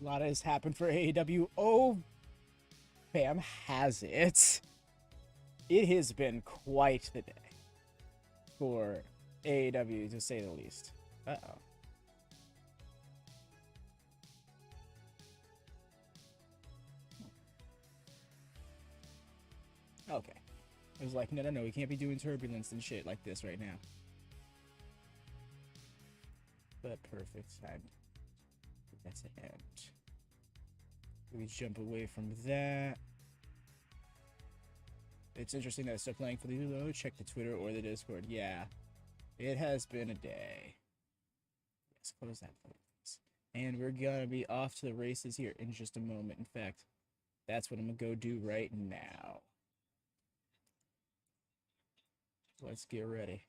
A lot has happened for AEW. Oh, fam, has it? It has been quite the day for AEW, to say the least. Uh-oh. Okay. I was like, no, we can't be doing turbulence and shit like this right now. But perfect time. That's an end. We jump away from that. It's interesting that it's still playing for the Hulu. Check the Twitter or the Discord. Yeah. It has been a day. Let's close that, please. And we're gonna be off to the races here in just a moment. In fact, that's what I'm gonna go do right now. Let's get ready.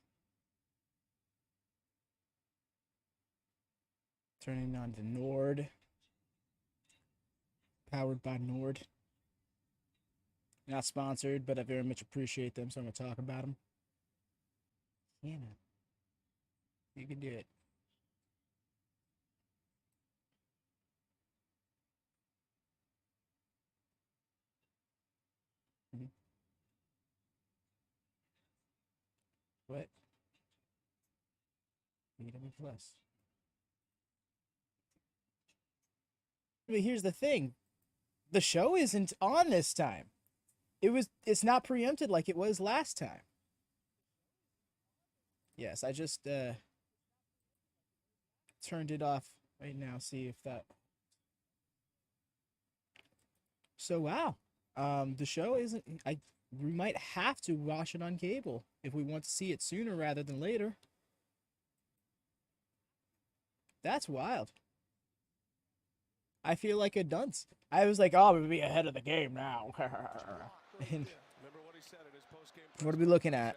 Turning on to Nord. Powered by Nord. Not sponsored, but I very much appreciate them, so I'm going to talk about them. You know. You can do it. Mm-hmm. What? AEW Plus. But here's the thing. The show isn't on this time. It's not preempted like it was last time. Yes, I just turned it off right now, see if that. So wow. The show isn't we might have to watch it on cable if we want to see it sooner rather than later. That's wild. I feel like a dunce. I was like, oh, I'm gonna be ahead of the game now. And what are we looking at?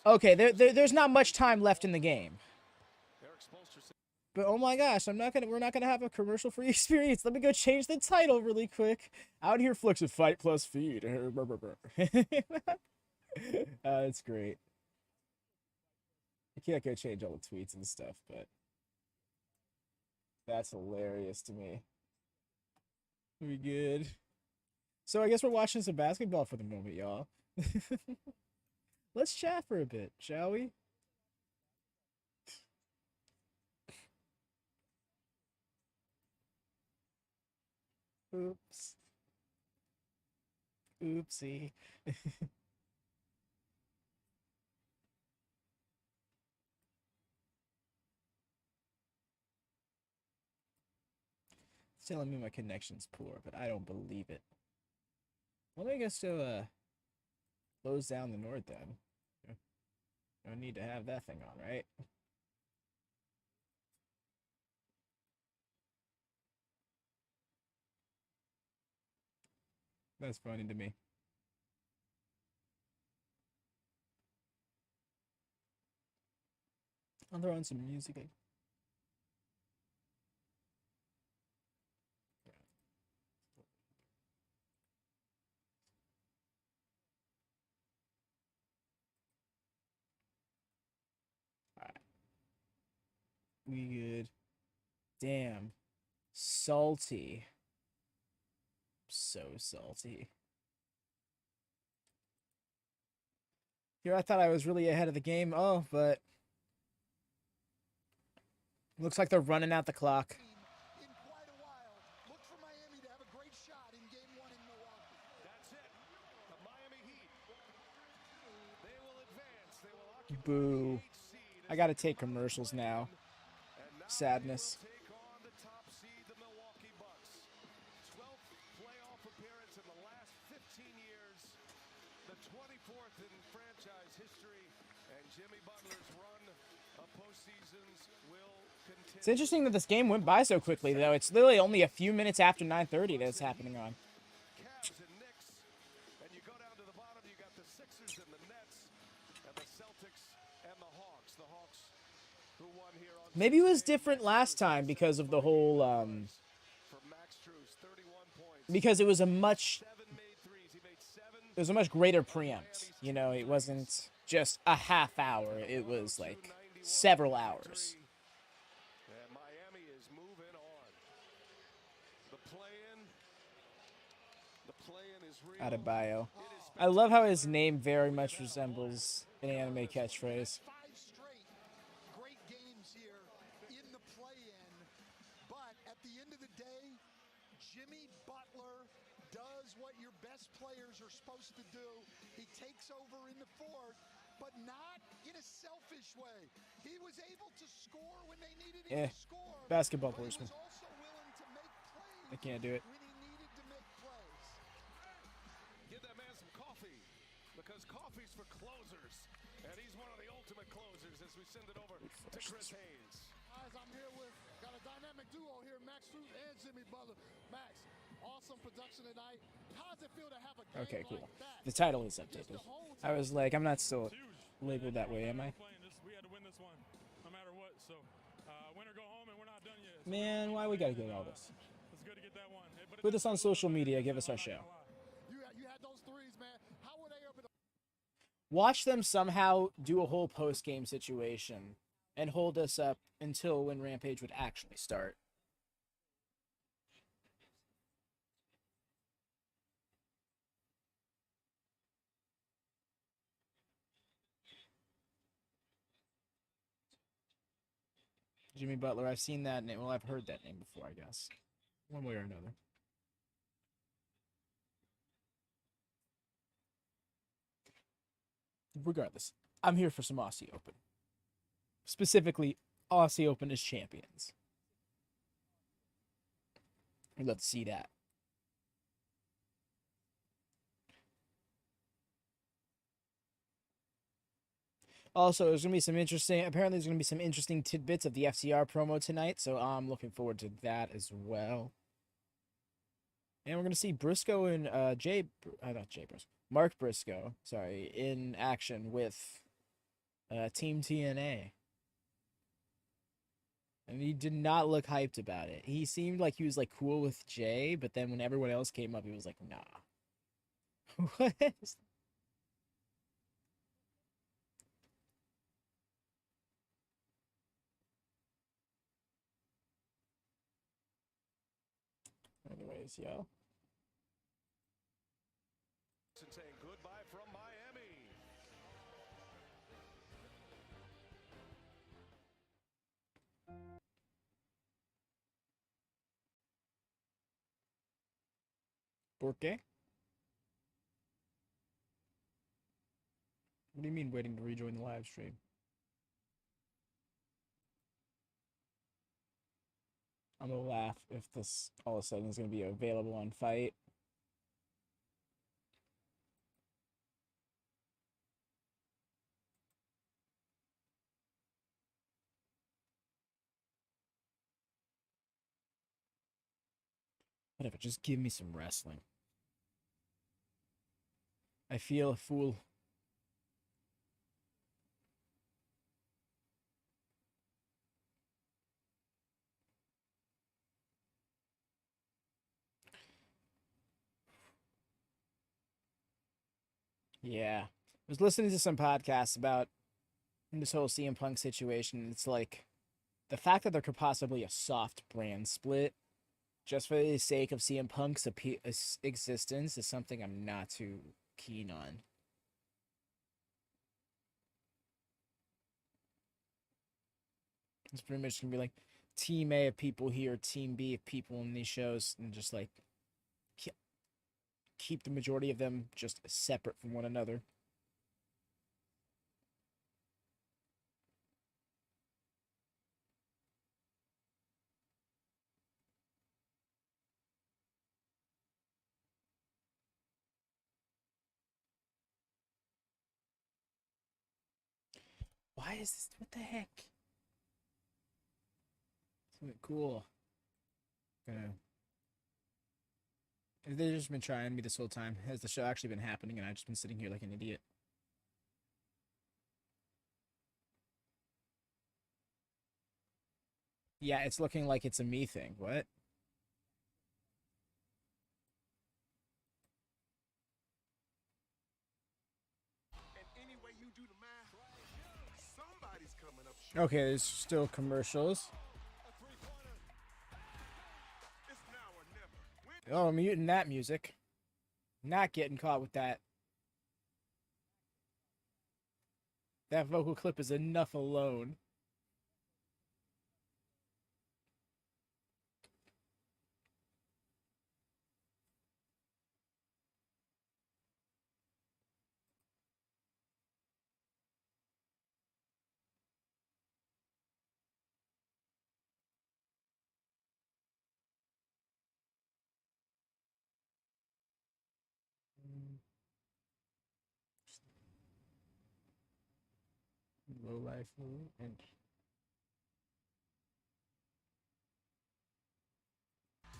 Okay, there's not much time left in the game. But oh my gosh, we're not gonna have a commercial-free experience. Let me go change the title really quick. Out here, Flux of Fight Plus Feed. That's great. I can't go change all the tweets and stuff, but that's hilarious to me. We good. So I guess we're watching some basketball for the moment, y'all. Let's chat for a bit, shall we? Oops. Oopsie. It's telling me my connection's poor, but I don't believe it. Well, I guess to close down the Nord then. Don't need to have that thing on, right? That's funny to me. I'll throw on some music. Alright. We good. Damn. Salty. So salty. Here I thought I was really ahead of the game. Oh, but looks like they're running out the clock. In quite a while. Look for Miami to have a great shot in game 1 in Milwaukee. That's it. The Miami Heat. They will advance. They will occupy Boo. the 8th seed. I gotta take commercials now. Sadness. Take on the top seed, the Milwaukee Bucks. 12th playoff appearance in the last 15 years. The 24th in franchise history. And Jimmy Butler's run of postseasons will continue. It's interesting that this game went by so quickly, though. It's literally only a few minutes after 9:30 that it's happening on. Cavs and Knicks. And you go down to the bottom, you got the Sixers and the Nets. And the Celtics and the Hawks. The Hawks who won here on Maybe it was different last time because of the whole, for Max Strus, 31 points. because it was a much 7 made threes. He made 7. it was a much greater preempt. You know, it wasn't just a half hour. It was like several hours. And Miami is moving on. Out of bio. I love how his name very much resembles an anime catchphrase. 5 straight great games here in the play-in, but at the end of the day, Jimmy Butler does what your best players are supposed to do. He takes over in the fourth, but not in a selfish way. He was able to score when they needed him to score. Basketball but he horseman. was also willing to make plays I can't do it. when he needed to make plays. Give that man some coffee, because coffee's for closers, and he's one of the ultimate closers as we send it over to Chris Hayes. Guys, I'm here with, got a dynamic duo here, Max Truth and Jimmy Butler. Max, awesome production tonight. How does it feel to have a game Okay, cool. like that? The title is updated. I was like, I'm not still labeled that way, am I? We had to win this one, no matter what. So, win or go home, and we're not done yet. Man, why we gotta get all this? It's good to get that one. But Put this on social media. Give us our show. You had those threes, man. How were they able to? Watch them somehow do a whole post-game situation and hold us up until when Rampage would actually start. Jimmy Butler, I've seen that name. Well, I've heard that name before, I guess. One way or another. Regardless, I'm here for some Aussie Open. Specifically, Aussie Open as champions. I'd love to see that. Also, there's going to be some interesting, apparently there's going to be some interesting tidbits of the FCR promo tonight, so I'm looking forward to that as well. And we're going to see Briscoe and not Jay Briscoe, Mark Briscoe, sorry, in action with Team TNA. And he did not look hyped about it. He seemed like he was like cool with Jay, but then when everyone else came up, he was like, nah. What? Anyways, yo. Saying goodbye from Miami. ¿Por qué? What do you mean waiting to rejoin the live stream? I'm gonna laugh if this all of a sudden is gonna be available on Fight. Whatever, just give me some wrestling. I feel a fool. Yeah. I was listening to some podcasts about this whole CM Punk situation. It's like the fact that there could possibly a soft brand split just for the sake of CM Punk's existence is something I'm not too keen on. It's pretty much gonna be like Team A of people here, Team B of people in these shows, and just like keep the majority of them just separate from one another. Why is this? What the heck? Something cool. They've just been trying me this whole time. Has the show actually been happening and I've just been sitting here like an idiot? Yeah, it's looking like it's a me thing. What? Okay, there's still commercials. It's now or never. Oh, I'm muting that music. Not getting caught with that. That vocal clip is enough alone. Low life and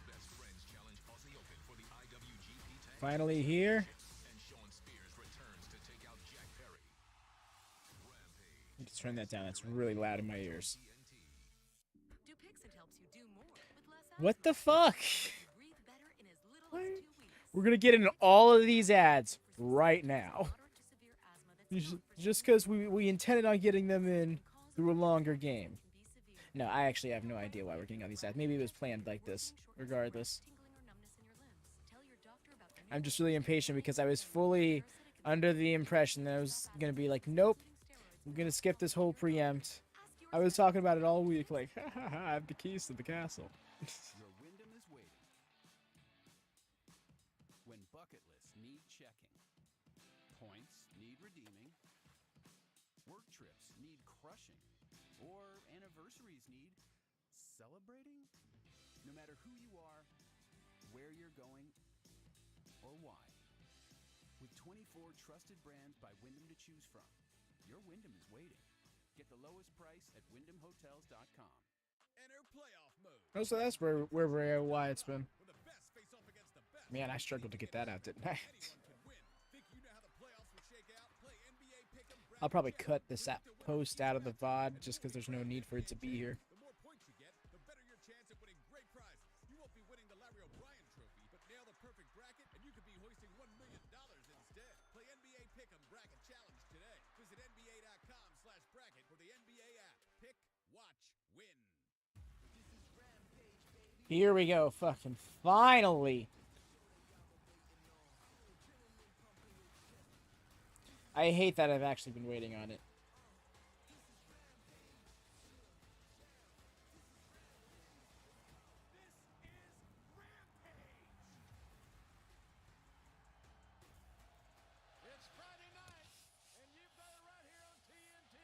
Best Friends challenge Aussie Open for the IWGP tag finally here. and Shawn Spears returns to take out Jack Perry. Rampage. Let's turn that down. It's really loud in my ears. Dupixent helps you do more with less What the asthma. fuck? Breathe better in as little as 2 weeks. We're gonna get into all of these ads right now. Moderate to severe asthma that's not for Just because we intended on getting them in through a longer game. No, I actually have no idea why we're getting all these ads. Maybe it was planned like this. Regardless, tingling or numbness in your limbs. Tell your doctor about the I'm just really impatient because I was fully under the impression that I was gonna be like, nope, I'm gonna skip this whole preempt. I was talking about it all week, like, ha ha ha, I have the keys to the castle. Your Wyndham is waiting. When bucket lists need checking, points need redeeming, work trips need crushing, or anniversaries need celebrating? No matter who you are, where you're going, or why. With 24 trusted brands by Wyndham to choose from, your Wyndham is waiting. Get the lowest price at WyndhamHotels.com. Enter playoff mode. Oh, so that's where why it's been. When the best face off against the best. Man, I struggled to get that out, didn't I? Anyone can win. Think you know how the playoffs will shake out? Play NBA Pick'em. I'll probably cut this post out of the VOD just because there's no need for it to be here. The more points you get, the better your chance at winning great prizes. You won't be winning the Larry O'Brien trophy, but nail the perfect bracket and you could be hoisting $1 million instead. Play NBA Pick'em Bracket Challenge today. Visit NBA.com/bracket for the NBA app. Pick, watch, win. Here we go, fucking finally. I hate that I've actually been waiting on it. It's Friday night, and you've got it right here on TNT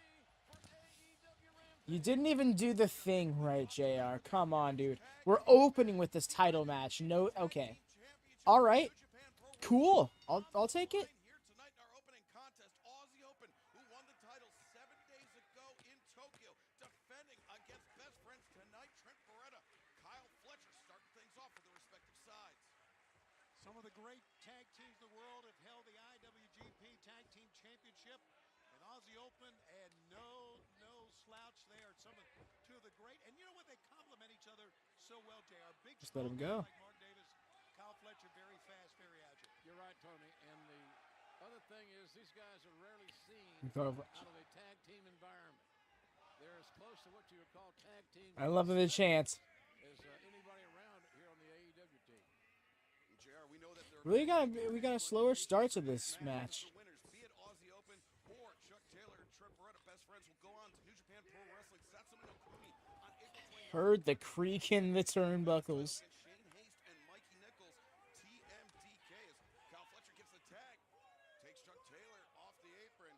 for AEW Rampage. You didn't even do the thing right, JR. Come on, dude. We're opening with this title match. No, okay. All right. Cool. I'll take it. Here tonight in our opening contest, Aussie Open, who won the title 7 days ago in Tokyo, defending against best friends tonight, Trent Beretta, Kyle Fletcher, starting things off for the respective sides. Some of the great tag teams in the world have held the IWGP Tag Team Championship and Aussie Open, and no slouch there. Two of the great, and you know what? They complement each other so well, JR. Big, Just let strong 'em go. guys like Mark Davis, Kyle Fletcher, very fast, very agile. You're right, Tony. And the other thing is, these guys are rarely seen Out out of a tag team environment. They're as close to what you would call tag team I love the chance. as anybody around here on the AEW team. JR, we know that there Really we got a slower start to this match. The winners, be it Aussie Open or Chuck Taylor and Trent Beretta, best friends, will go on to New Japan Pro Wrestling Satsuma no Kuni on April 29th. Heard the creak in the turnbuckles. Against Shane Haste and Mikey Nichols, TMDK, as Kyle Fletcher gets the tag, takes Chuck Taylor off the apron.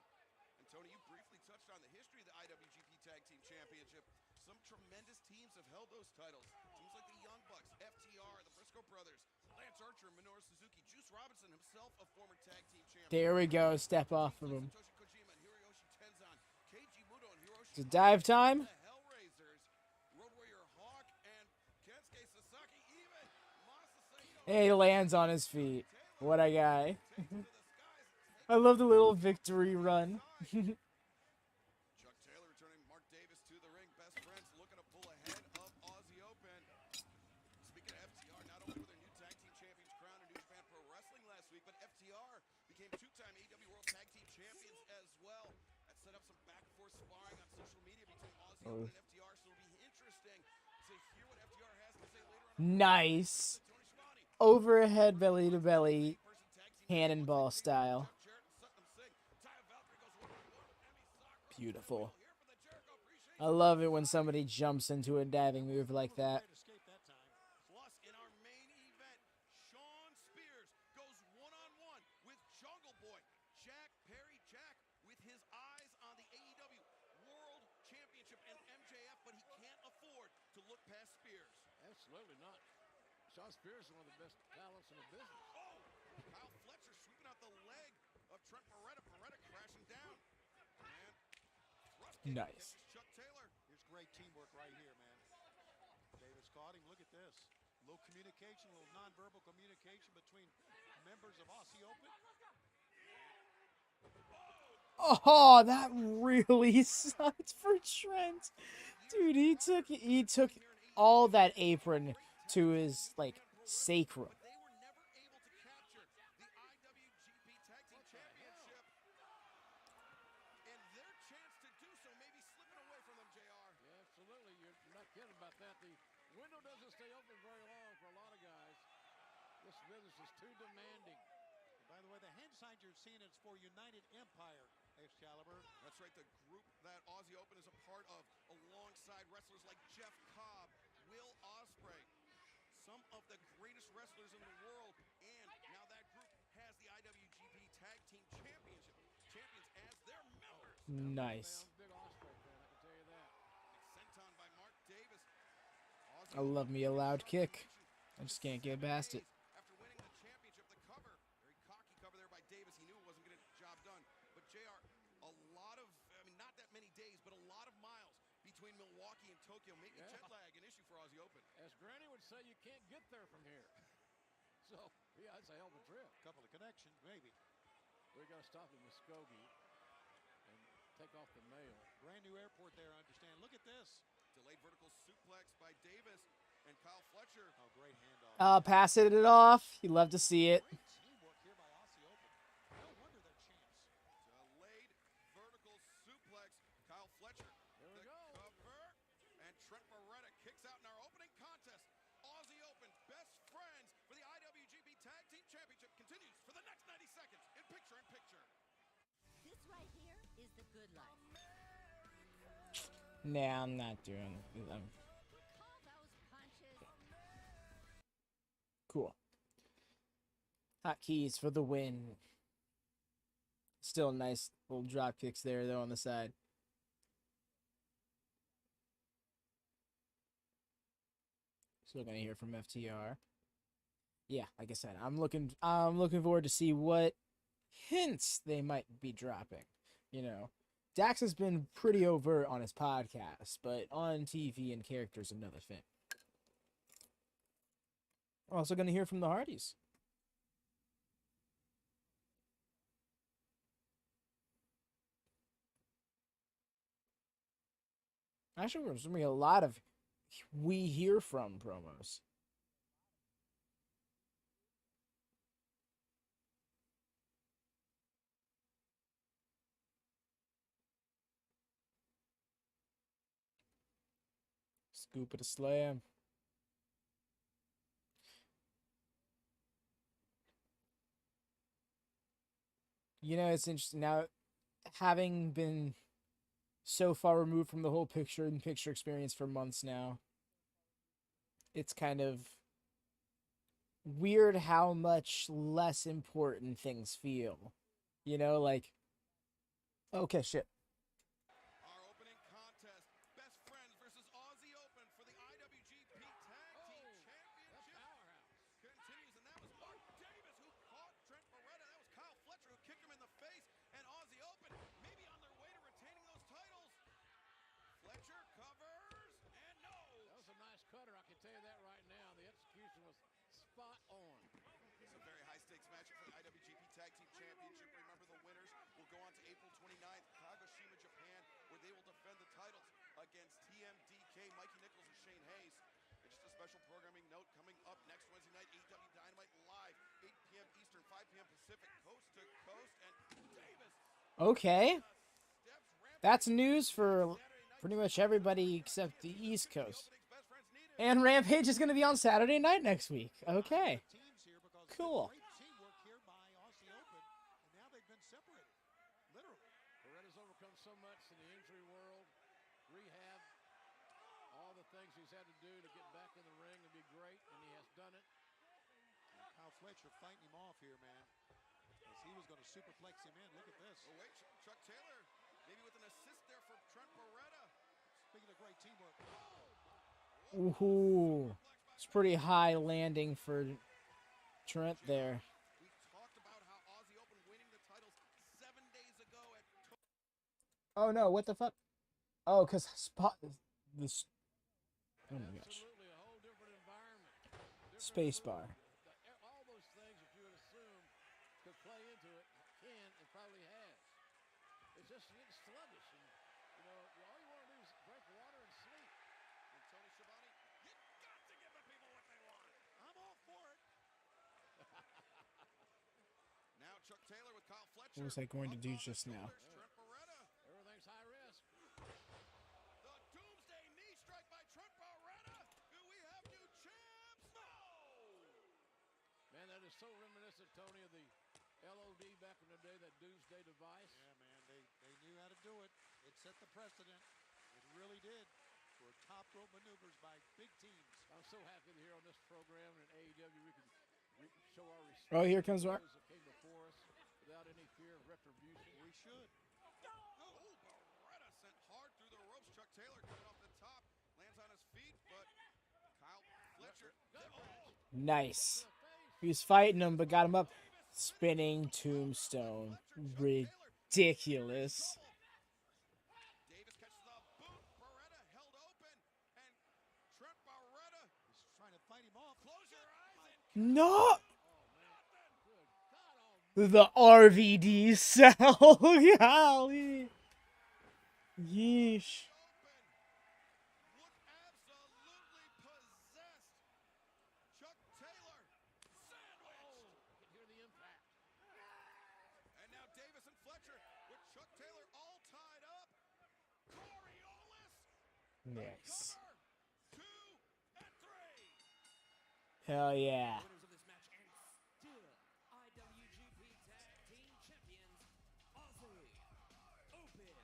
And Tony, you briefly touched on the history of the IWGP Tag Team Championship. Some tremendous teams have held those titles. Teams like the Young Bucks, FTR, the Briscoe brothers, Lance Archer, Minoru Suzuki, Juice Robinson himself, a former tag team champion. There we go. Step off of him. Satoshi Kojima and Hiroyoshi Tenzan, Keiji Muto and Hiroshi It's a dive time. the Hellraisers, Road Warrior Hawk and Kensuke Sasaki, even Masasaki Hey, he lands on his feet. What a guy. takes to the skies. I love the little victory run. Chuck Taylor returning Mark Davis to the ring. Best friends looking to pull ahead of Aussie Open. Speaking of FTR, not only were their new tag team champions crowned in New Japan Pro Wrestling last week, but FTR became two-time AEW World Tag Team Champions as well. That set up some back-and-forth sparring on social media between Aussie Open and FTR, so it'll be interesting to hear what FTR has to say later on. Nice. Tony Schiavone, overhead belly to belly, cannonball style. Beautiful. I love it when somebody jumps into a diving move like that. Plus, in our main event, Shawn Spears goes one-on-one with Jungle Boy, Jack Perry. Jack with his eyes on the AEW World Championship and MJF, but he can't afford to look past Spears. Absolutely not. Shawn Spears is one of the best talents in the business. Oh! Kyle Fletcher sweeping out the leg of Trent Beretta. Beretta crashing down. And thrust kick Nice. catches Chuck Taylor. Here's great teamwork right here, man. Davis caught him. Look at this. Little communication, little nonverbal communication between members of Aussie Open. Oh, that really sucked for Trent. Dude, he took all that apron to his like sacrum. They were never able to capture the IWGP Tag Team Championship. And their chance to do so may be slipping away from them, JR. Yeah, absolutely. You're not kidding about that. The window doesn't stay open very long for a lot of guys. This business is too demanding. By the way, the hand signs you're seeing is for United Empire, Excalibur. That's right, the group that Aussie Open is a part of, alongside wrestlers like Jeff Cobb, Will Ospreay, some of the greatest wrestlers in the world, and now that group has the IWGP Tag Team Championship champions as their members. Nice. Big Ospreay fan, I can tell you that. Senton by Mark Davis. I love me a loud kick. I just can't get past it. After winning the championship, the cover, very cocky cover there by Davis. He knew it wasn't getting the job done. But JR, a lot of, not that many days, but a lot of miles between Milwaukee and Tokyo, making jet lag an issue for Aussie Open. As Granny would say, you can't get there from here. So, yeah, it's a hell of a trip. Couple of connections, maybe. We got to stop in Muskogee and take off the mail. Brand new airport there, I understand. Look at this. Delayed vertical suplex by Davis and Kyle Fletcher. Oh, great handoff. Passing it off. You love to see it. Great teamwork here by Aussie Open. No wonder they're champs. Delayed vertical suplex. Kyle Fletcher. There we go. Cover. And Trent Beretta kicks out in our opening contest. Aussie Open best friends for the IWGP Tag Team Championship continues for the next 90 seconds in picture-in-picture. This right here is the good life. Nah, I'm not doing it. Call those punches. Cool. Hotkeys for the win. Still nice little drop kicks there, though, on the side. Still gonna hear from FTR. Yeah, like I said, I'm looking forward to see what hints they might be dropping. You know, Dax has been pretty overt on his podcast, but on TV and character's another thing. We're also going to hear from the Hardys. Actually, there's going to be a lot of we hear from promos. Scoop it a slam. You know, it's interesting now, having been so far removed from the whole picture-in-picture experience for months now, it's kind of weird how much less important things feel. You know, like, okay, shit. Our opening contest, best friends versus Aussie Open for the IWGP Tag Team Championship. Continues, and that was Mark Davis who caught Trent Beretta. That was Kyle Fletcher who kicked him in the face, and Aussie Open maybe on their way to retaining those titles. Fletcher covers, and no. That was a nice cutter, I can tell you that right now. The execution was spot on. It's a very high-stakes matchup for the IWGP Tag Team Championship. Remember, the winners will go on to April 29th, Kagoshima, Japan, where they will defend the titles against TMDK, Mikey Nichols, and Shane Hayes. And just a special programming note coming up next Wednesday night, AEW Dynamite live, 8 p.m. Eastern, 5 p.m. Pacific, coast to coast, and Davis. Okay. That's news for pretty much everybody except the East Coast. And Rampage is going to be on Saturday night next week. Okay. Team Cool. Great teamwork here by Aussie Open, and now they've been separated, literally. Beretta's overcome so much in the injury world, rehab, all the things he's had to do to get back in the ring and be great, and he has done it. And Kyle Fletcher fighting him off here, man, as he was going to superplex him in. Look at this. Oh, wait, Chuck Taylor, maybe with an assist there from Trent Beretta. Speaking of great teamwork. Ooh. It's pretty high landing for Trent there. We talked about how Aussie Open winning the titles 7 days ago at Oh no, what the fuck? Oh, because spot this. Oh my gosh. Absolutely a whole different environment. Space bar. All those things that you would assume could play into it can and probably has. It's just getting sluggish, and all you want to do is drink water and sleep. And Tony Schiavone, you got to give the people what they want. I'm all for it. Now Chuck Taylor with Kyle Fletcher. What was I going to Up do on the just now? shoulders, Trent Beretta. Everything's high risk. The doomsday knee strike by Trent Beretta. Do we have new champs? No! Man, that is so reminiscent, Tony, of the LOD back in the day, that doomsday device. Yeah, man, they knew how to do it. It set the precedent. It really did. For top rope maneuvers by big teams. I'm so happy to hear on this program and AEW we can show our respect. Oh, here comes Mark. to those that came before us without any fear of retribution. We should. Oh, Beretta sent hard through the ropes. Chuck Taylor coming off the top, lands on his feet, but Kyle Fletcher. Oh, Nice. He was fighting him, but got him up. Spinning tombstone. Ridiculous. Davis catches the boot. Beretta held open, and Trent Beretta He's trying to fight him off. close your eyes and No! The RVD cell. Golly. Yeesh. open. Look absolutely possessed. Chuck Taylor sandwich. You can hear the impact. And now Davis and Fletcher with Chuck Taylor all tied up. Coriolis. Nice. Cover. 2 and 3. Hell yeah. Winners of this match and still IWGP Tag Team Champions, Aussie Open.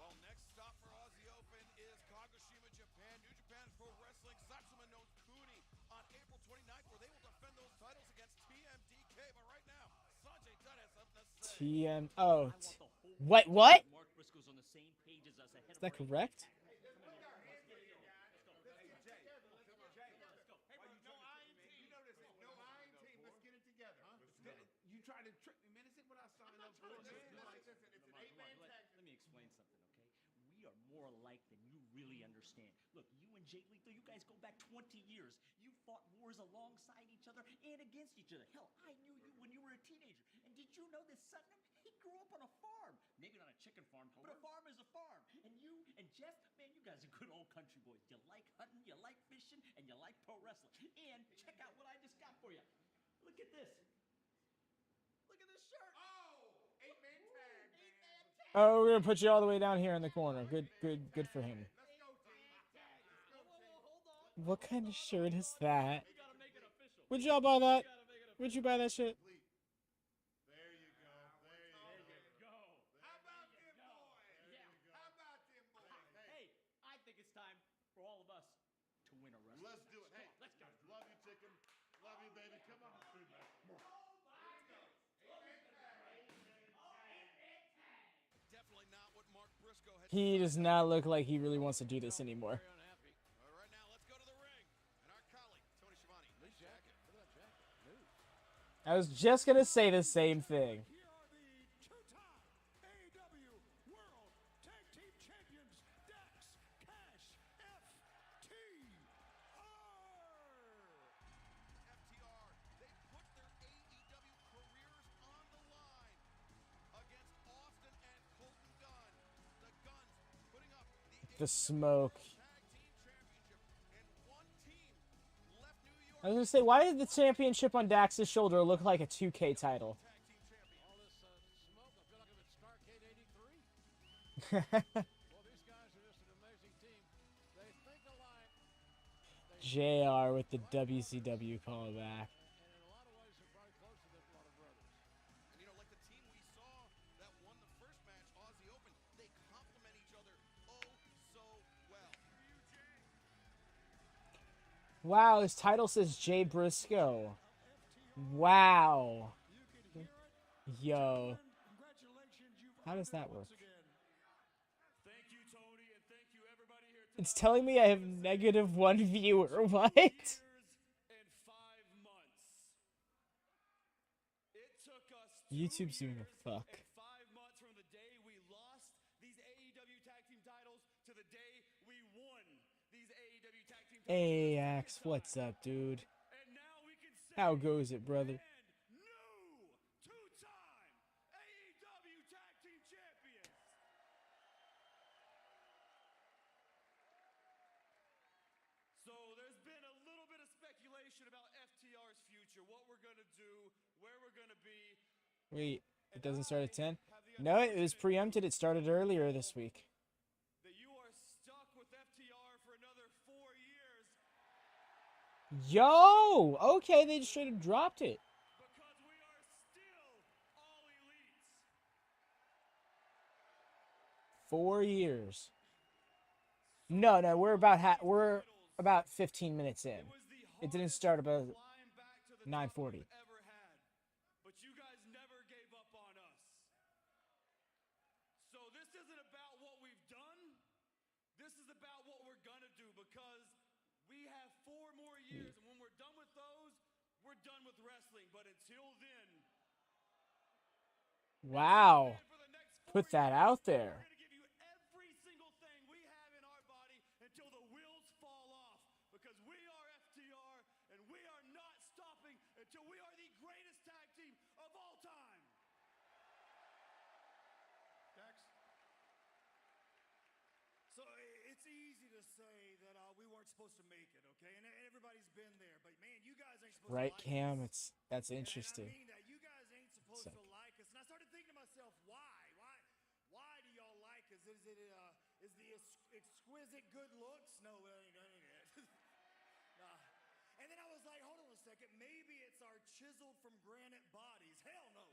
Well, next stop for Aussie Open is Kagoshima, Japan. New Japan Pro Wrestling, Satsuma no Kuni on April 29th, where they will defend those titles against TMDK. But right now, Sanjay Dutt has something to say. TM. Oh. I want the whole What? What? Mark Briscoe's on the same page as us ahead Is that of break. correct? You tried to trick me, man. This ain't what I signed up for. It's an 8-man tag. Let me explain something, okay? We are more alike than you really understand. Look, you and Jay Lethal, you guys go back 20 years. You fought wars alongside each other and against each other. Hell, I knew you when you were a teenager. And did you know that Sutton, he grew up on a farm. Maybe not a chicken farm, but a farm is a farm. And you and Jeff, man, you guys are good old country boys. You like hunting, you like fishing, and you like pro wrestling. And check out what I just got for you. Look at this. Look at this shirt. Oh, 8-man tag, man. 8-man tag. Oh, we're gonna put you all the way down here in the corner. Good for him. Let's go, team. Hold on. What kind of shirt is that? We gotta make it official. Would y'all buy that? Would you buy that shit? There you go. There you go. How about them boys? Yeah. How about them boys? Hey, I think it's time for all of us to win a wrestling Let's do it. match. Hey, Come on, let's go. Love you, Chicken. Love you, baby. Come on. Definitely not what Mark Briscoe had. He does not look like he really wants to do this anymore. Very unhappy. All right, now let's go to the ring. And our colleague, Tony Schiavone. New jacket. Look at that jacket. New. I was just gonna say the same thing. Here are the two-time AEW World Tag Team Champions, Dax, Cash, FTR. FTR, they put their AEW careers on the line against Austin and Colton Gunn. The Guns putting up The smoke. Tag Team Championship, and one team left New York I was gonna say, why did the championship on Dax's shoulder look like a 2K title? Tag Team Champion. All this smoke, I feel like I'm at Starrcade 83. Well, these guys are just an amazing team. They think alike. JR with the WCW callback. And in a lot of ways, they're probably Wow, his title says Jay Briscoe. Wow. Yo. How does that work? Thank you, Tony, and thank you everybody here It's telling me I have -1 viewer. What? years and 5 months. It took us 2 YouTube's doing a years fuck. and 5 months from the day we lost these AEW tag team titles to the day we won these AEW tag team titles. Hey, Axe, what's up, dude? And now we can say How goes it, brother? and new two-time AEW tag team champions. So there's been a little bit of speculation about FTR's future, what we're going to do, where we're going to be. Wait, it doesn't start at 10? No, it was preempted. It started earlier this week. That you are stuck with FTR for another 4 years Yo! Okay, they just straight up dropped it. because we are still all elites. 4 years. No, we're about 15 minutes in. It didn't start about Climb back to the 9:40. top we've ever had. But you guys never gave up on us. So this isn't about what we've done. This is about what we're gonna do because we have 4 more years, and when we're done with those, we're done with wrestling. But until then, Wow. for the next 4 Put that years, out there. we're gonna give you every single thing we have in our body until the wheels fall off. Because we are FTR, and we are not stopping until we are the greatest tag team of all time. Dex? So it's easy to say that we weren't supposed to make it, okay? And everybody's been there, but man, you guys ain't supposed Right, to like Cam? us. That's And interesting. I mean that you guys ain't supposed Sick. to like us. And I started thinking to myself, why do y'all like us? Is the exquisite good looks? No, it ain't it. Nah. And then I was like, hold on a second. Maybe it's our chiseled from granite bodies. Hell no.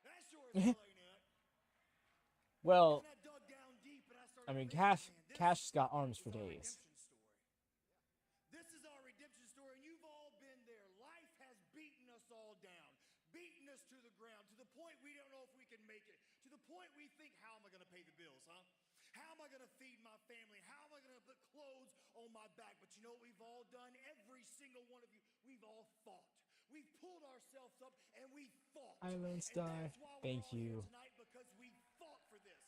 That sure as hell ain't it. Well, And I dug down deep and I started I mean, thinking, man, Cash's got arms is for our days. redemption story. This is our redemption story, and you've all been there. Life has beaten us all down, beaten us to the ground, to the point we don't know if we can make it, to the point we think, how am I going to pay the bills, huh? How am I going to feed my family? How am I going to put clothes on my back? But you know what we've all done? Every single one of you, we've all fought. We've pulled ourselves up, and we fought. Island And Star, that's why we're thank all here you. tonight, because we fought for this.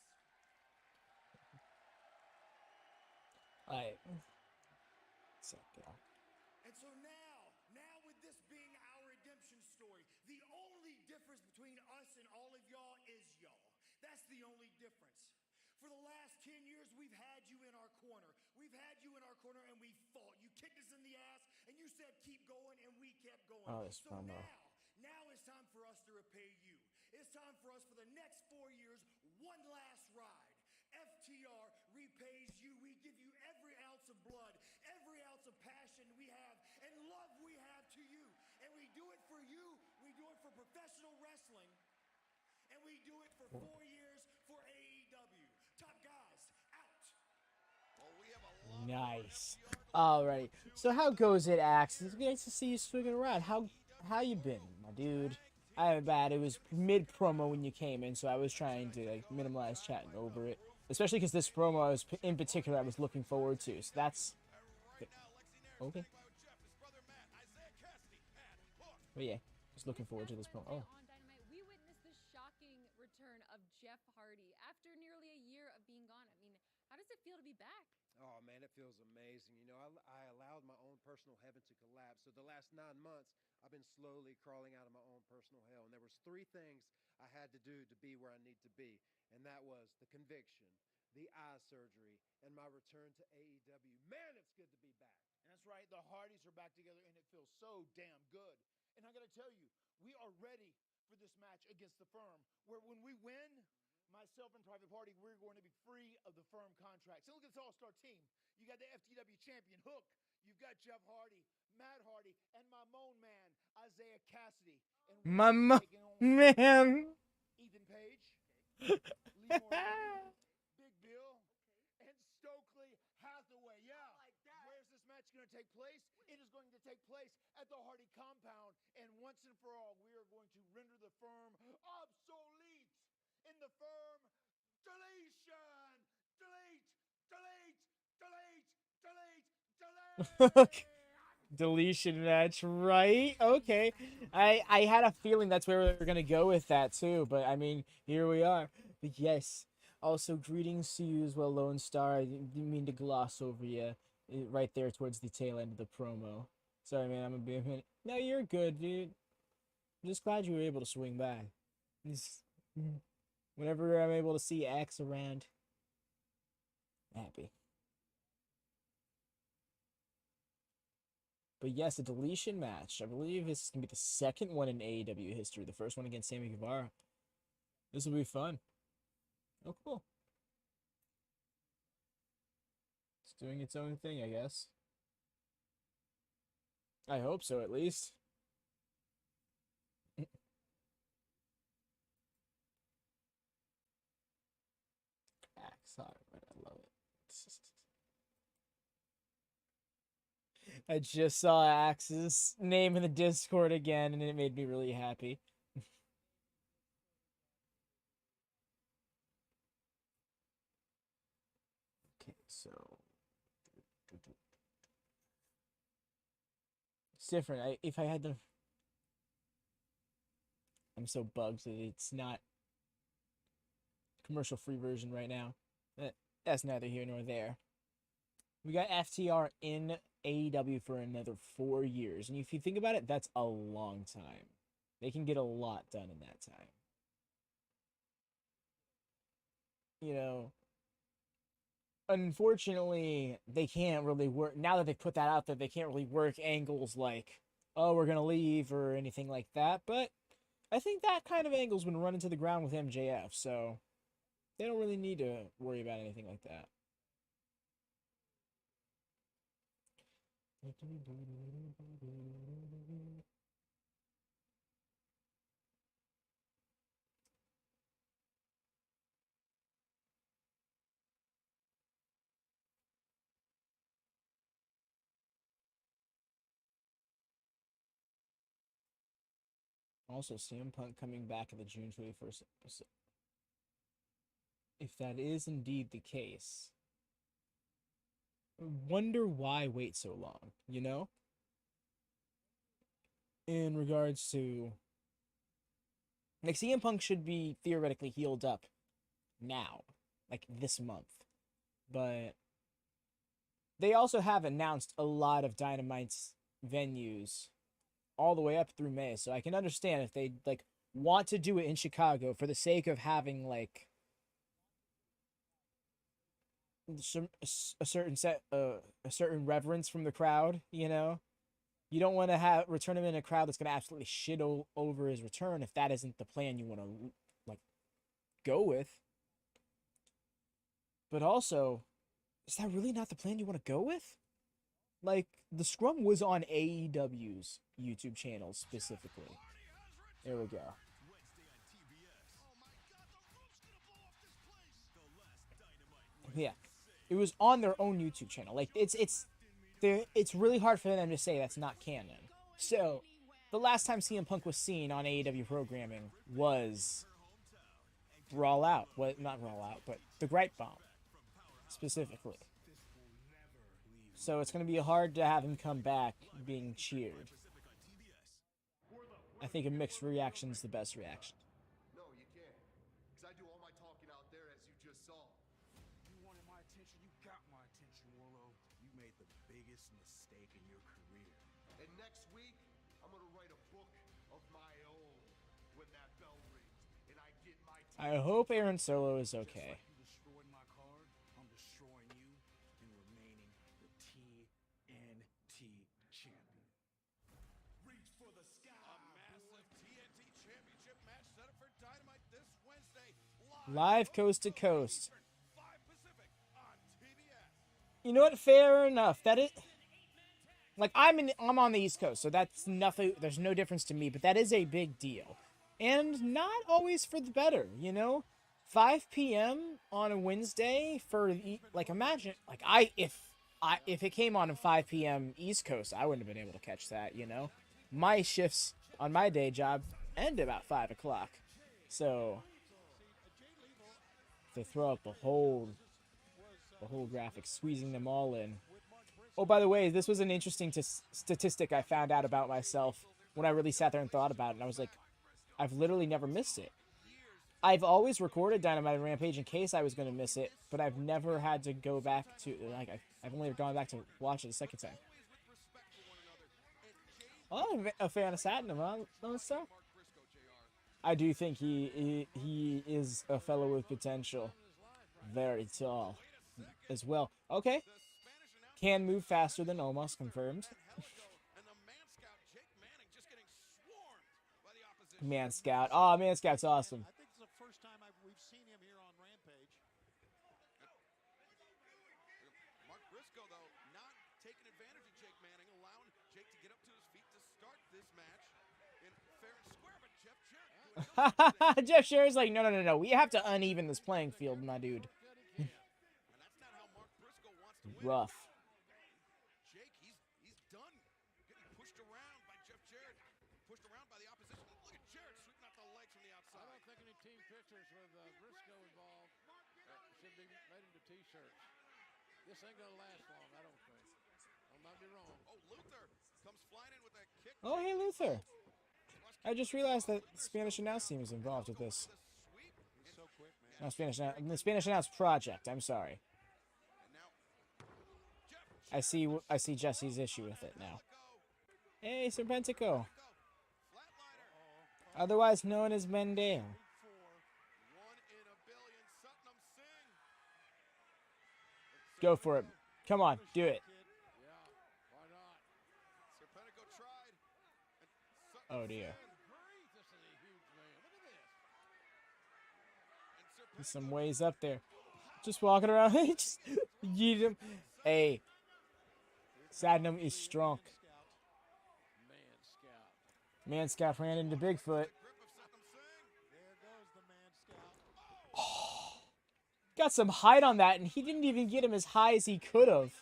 And so now with this being our redemption story, the only difference between us and all of y'all is y'all. That's the only difference. For the last 10 years, we've had you in our corner. We've had you in our corner, and we fought. You kicked us in the ass, and you said keep going, and we kept going. Oh, this So promo. now it's time for us to repay you. It's time for us for the next 4 years, one last ride. FTR repays you. We give you every ounce of blood, every ounce of passion we have, and love we have to you. And we do it for you. We do it for professional wrestling. And we do it for 4 years for AEW. Top guys, out. Well, we have a lot Nice. Alrighty. So how goes it, Axe? It's nice to see you swinging around. How you been, my dude? I haven't bad. It was mid promo when you came in, so I was trying to like minimize chatting over it. Especially because this promo I was in particular I was looking forward to. So that's okay. But yeah, just looking forward to this promo. Oh. On Dynamite, we witnessed the shocking return of Jeff Hardy after nearly a year of being gone. I mean, how does it feel to be back? Oh man, it feels amazing. You know, I allowed my own personal heaven to collapse. So the last 9 months, I've been slowly crawling out of my own personal hell. And there was 3 things I had to do to be where I need to be. And that was the conviction, the eye surgery, and my return to AEW. Man, it's good to be back. And that's right, the Hardys are back together, and it feels so damn good. And I got to tell you, we are ready for this match against the Firm, where when we win, myself and Private Party, we're going to be free of the Firm contract. So look at this all-star team. You got the FTW champion, Hook. You've got Jeff Hardy, Matt Hardy, and my moan man, Isaiah Cassidy. And My man. Ethan Page, Lee Morgan, Big Bill, and Stokely Hathaway. Yeah. Where's this match going to take place? In place at the Hardy compound, and once and for all, we are going to render the firm obsolete. In the firm, deletion! Delete! Delete! Delete! Delete! Delete! Deletion match, right? Okay. I had a feeling that's where we were gonna go with that too, but I mean, here we are. But yes. Also, greetings to you as well, Lone Star. I didn't mean to gloss over you right there towards the tail end of the promo. Sorry, man. I'm a bit. No, you're good, dude. I'm just glad you were able to swing by. Whenever I'm able to see Axe around, I'm happy. But yes, a deletion match. I believe this is going to be the second one in AEW history. The first one against Sammy Guevara. This will be fun. Oh, cool. It's doing its own thing, I guess. I hope so, at least. Sorry, I love it. I just saw Axe's name in the Discord again, and it made me really happy. Okay, so it's different. If I had the, I'm so bugged that it's not commercial-free version right now. That's neither here nor there. We got FTR in AEW for another 4 years. And if you think about it, that's a long time. They can get a lot done in that time. You know, unfortunately, they can't really work. Now that they've put that out there, they can't really work angles like, oh, we're going to leave or anything like that. But I think that kind of angle's been run into the ground with MJF. So they don't really need to worry about anything like that. Also, CM Punk coming back at the June 21st episode. If that is indeed the case, wonder why wait so long, you know? In regards to, like, CM Punk should be theoretically healed up now, like this month. But they also have announced a lot of Dynamite's venues all the way up through May, so I can understand if they, like, want to do it in Chicago for the sake of having, like, a certain reverence from the crowd, you know? You don't want to return him in a crowd that's going to absolutely shit over his return if that isn't the plan you want to, like, go with. But also, is that really not the plan you want to go with? Like, the scrum was on AEW's YouTube channel specifically. There we go. Yeah. It was on their own YouTube channel. Like, it's really hard for them to say that's not canon. So, the last time CM Punk was seen on AEW programming was Brawl Out. Well, not Brawl Out, but the Great Bomb, specifically. So it's going to be hard to have him come back being cheered. I think a mixed reaction is the best reaction. No, you can't. Because I do all my talking out there, as you just saw. You wanted my attention, you got my attention, Warlow. You made the biggest mistake in your career. And next week, I'm going to write a book of my own when that bell rings. And I get my... I hope Aaron Solo is okay. Just like you destroyed my card, I'm destroying you and remaining the TNT champion. Reach for the sky. A massive TNT championship match set up for Dynamite this Wednesday. Live coast to coast. 5 Pacific on TBS. You know what? Fair enough. That is, like, I'm on the East Coast, so that's nothing. There's no difference to me, but that is a big deal, and not always for the better. You know, 5 p.m. on a Wednesday for, like, imagine, like, if if it came on at 5 p.m. East Coast, I wouldn't have been able to catch that, you know? My shifts on my day job end about 5 o'clock. So, they throw up the whole graphic, squeezing them all in. Oh, by the way, this was an interesting statistic I found out about myself when I really sat there and thought about it. And I was like, I've literally never missed it. I've always recorded Dynamite and Rampage in case I was going to miss it, but I've never had to go back to, like, I've only gone back to watch it a second time. Oh, I'm a fan of Satnam, huh? So I do think he is a fellow with potential. Very tall as well. Okay. Can move faster than Omos, confirmed. Man Scout. Oh, Man Scout's awesome. I think it's the first time we've seen him here on Rampage. Mark Briscoe, though, not taking advantage of Jake Manning, allowing Jake to get up to his feet to start this match in fair and square. But Jeff Jarrett, Jeff Jarrett's like, no. We have to uneven this playing field, my dude. and that's not how Mark Briscoe wants to win. Rough. Jake, he's done getting pushed around by Jeff Jarrett, pushed around by the opposition. Look at Jarrett sweeping out the legs from the outside. I don't think any team pictures with Briscoe involved should be made into T-shirts. This ain't gonna last long, I don't think. I might be wrong. Oh, Luther comes flying in with a kick. Oh, hey, Luther. I just realized that the Spanish Announce team is involved with this. He's so quick, man. No, the Spanish Announce Project. I'm sorry. I see Jesse's issue with it now. Hey, Serpentico. Otherwise known as Mendale. 1 in a billion. Satnam Singh. Go for it. Come on, do it. Yeah, why not? Serpentico tried. Oh, dear. This is a huge man. Look at this. There's some ways up there. Just walking around. Just yeet him. Hey. Satnam is strong. Man Scout. Man Scout ran into Bigfoot. There goes the Man Scout. Got some height on that, and he didn't even get him as high as he could have.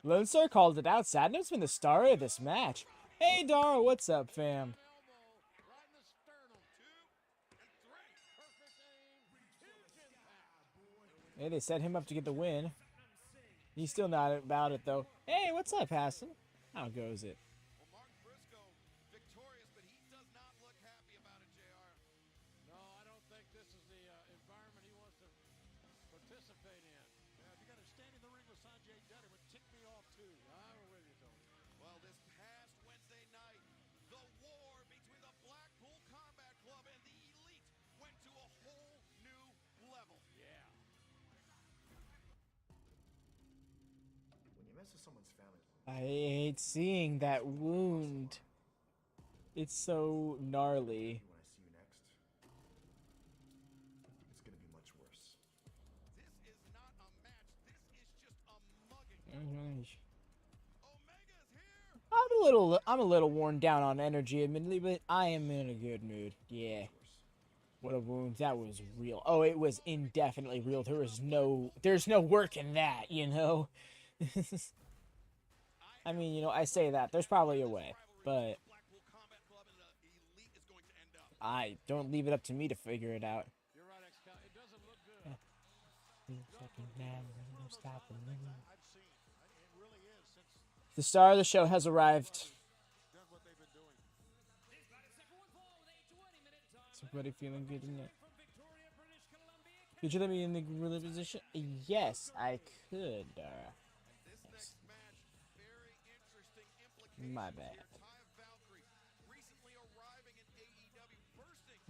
Lone Star called it out. Satnam's been the star of this match. Hey, Dara, what's up, fam? Right in the sternum. 2 and 3. Perfect aim. Hey, they set him up to get the win. He's still not about it, though. Hey, what's up, Hassan? How goes it? Well, Mark Briscoe victorious, but he does not look happy about it, JR. No, I don't think this is the environment he wants to participate in. Yeah, if you got to stand in the ring with Sanjay Dutt, it would tick me off too. I'm with you, Tony. Well, this past Wednesday night, the war between the Blackpool Combat Club and the Elite went to a whole new level. Yeah. When you mess with someone's family, I hate seeing that wound. It's so gnarly. when I see you next, it's gonna be much worse. This is not a match. This is just a mugging. Omega's here. I'm a little worn down on energy, admittedly, but I am in a good mood. Yeah. What a wound. That was real. Oh, it was indefinitely real. There's no work in that, you know? I mean, you know, I say that. There's probably a way, but Blackpool Combat Club and the Elite is going to end up. I don't leave it up to me to figure it out. You're right, X-Count. It doesn't look good. I've seen. It really is since The star of the show has arrived. done what they've been doing. Somebody feeling good in it? Could you let me in the gorilla position? Yes, I could. This next match, very interesting implications. My bad. here. Taya Valkyrie recently arriving in AEW, bursting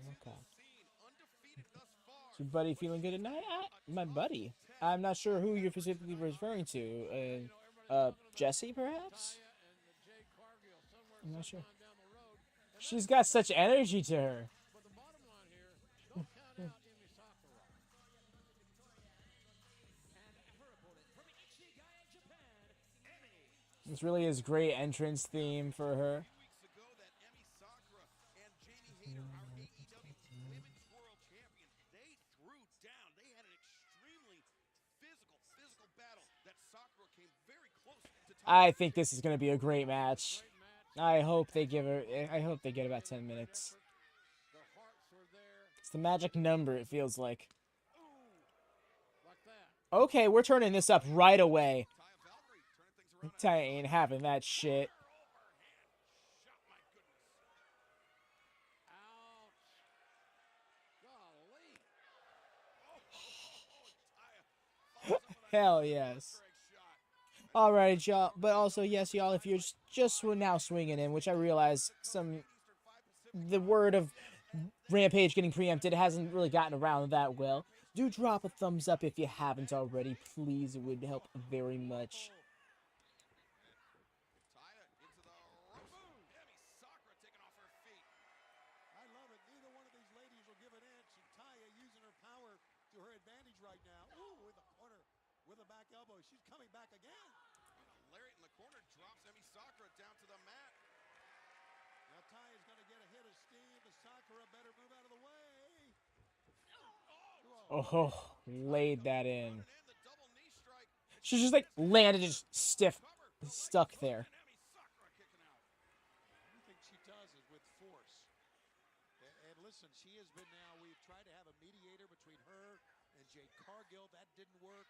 Okay. scene, undefeated thus far. Is your buddy feeling good tonight? My buddy. I'm not sure who you're specifically referring to. Jesse, perhaps? I'm not sure. She's got such energy to her. But the bottom line here, don't count out Emi Sakura. This really is great entrance theme for her. Weeks ago, that Emi Sakura and Jamie Hayter I think this is going to be a great match. I hope they give her. I hope they get about 10 minutes. It's the magic number, it feels like. Okay, we're turning this up right away. Taya ain't having that shit. Hell yes. Alright, y'all. But also, yes, y'all, if you're just now swinging in, which I realize the word of Rampage getting preempted hasn't really gotten around that well. Do drop a thumbs up if you haven't already. Please, it would help very much. I love it. Neither one of these ladies will give an inch. And Taya using her power to her advantage right now. Ooh, in the corner with a back elbow. She's coming back again. Lariat in the corner drops Emi Sakura down to the mat. Now Taya's going to get a hit of steam, but Sakura better move out of the way. Oh, laid that in. She's just like landed just stiff, stuck there. Everything she does is with force. And listen, she has been now, we've tried to have a mediator between her and Jade Cargill. That didn't work.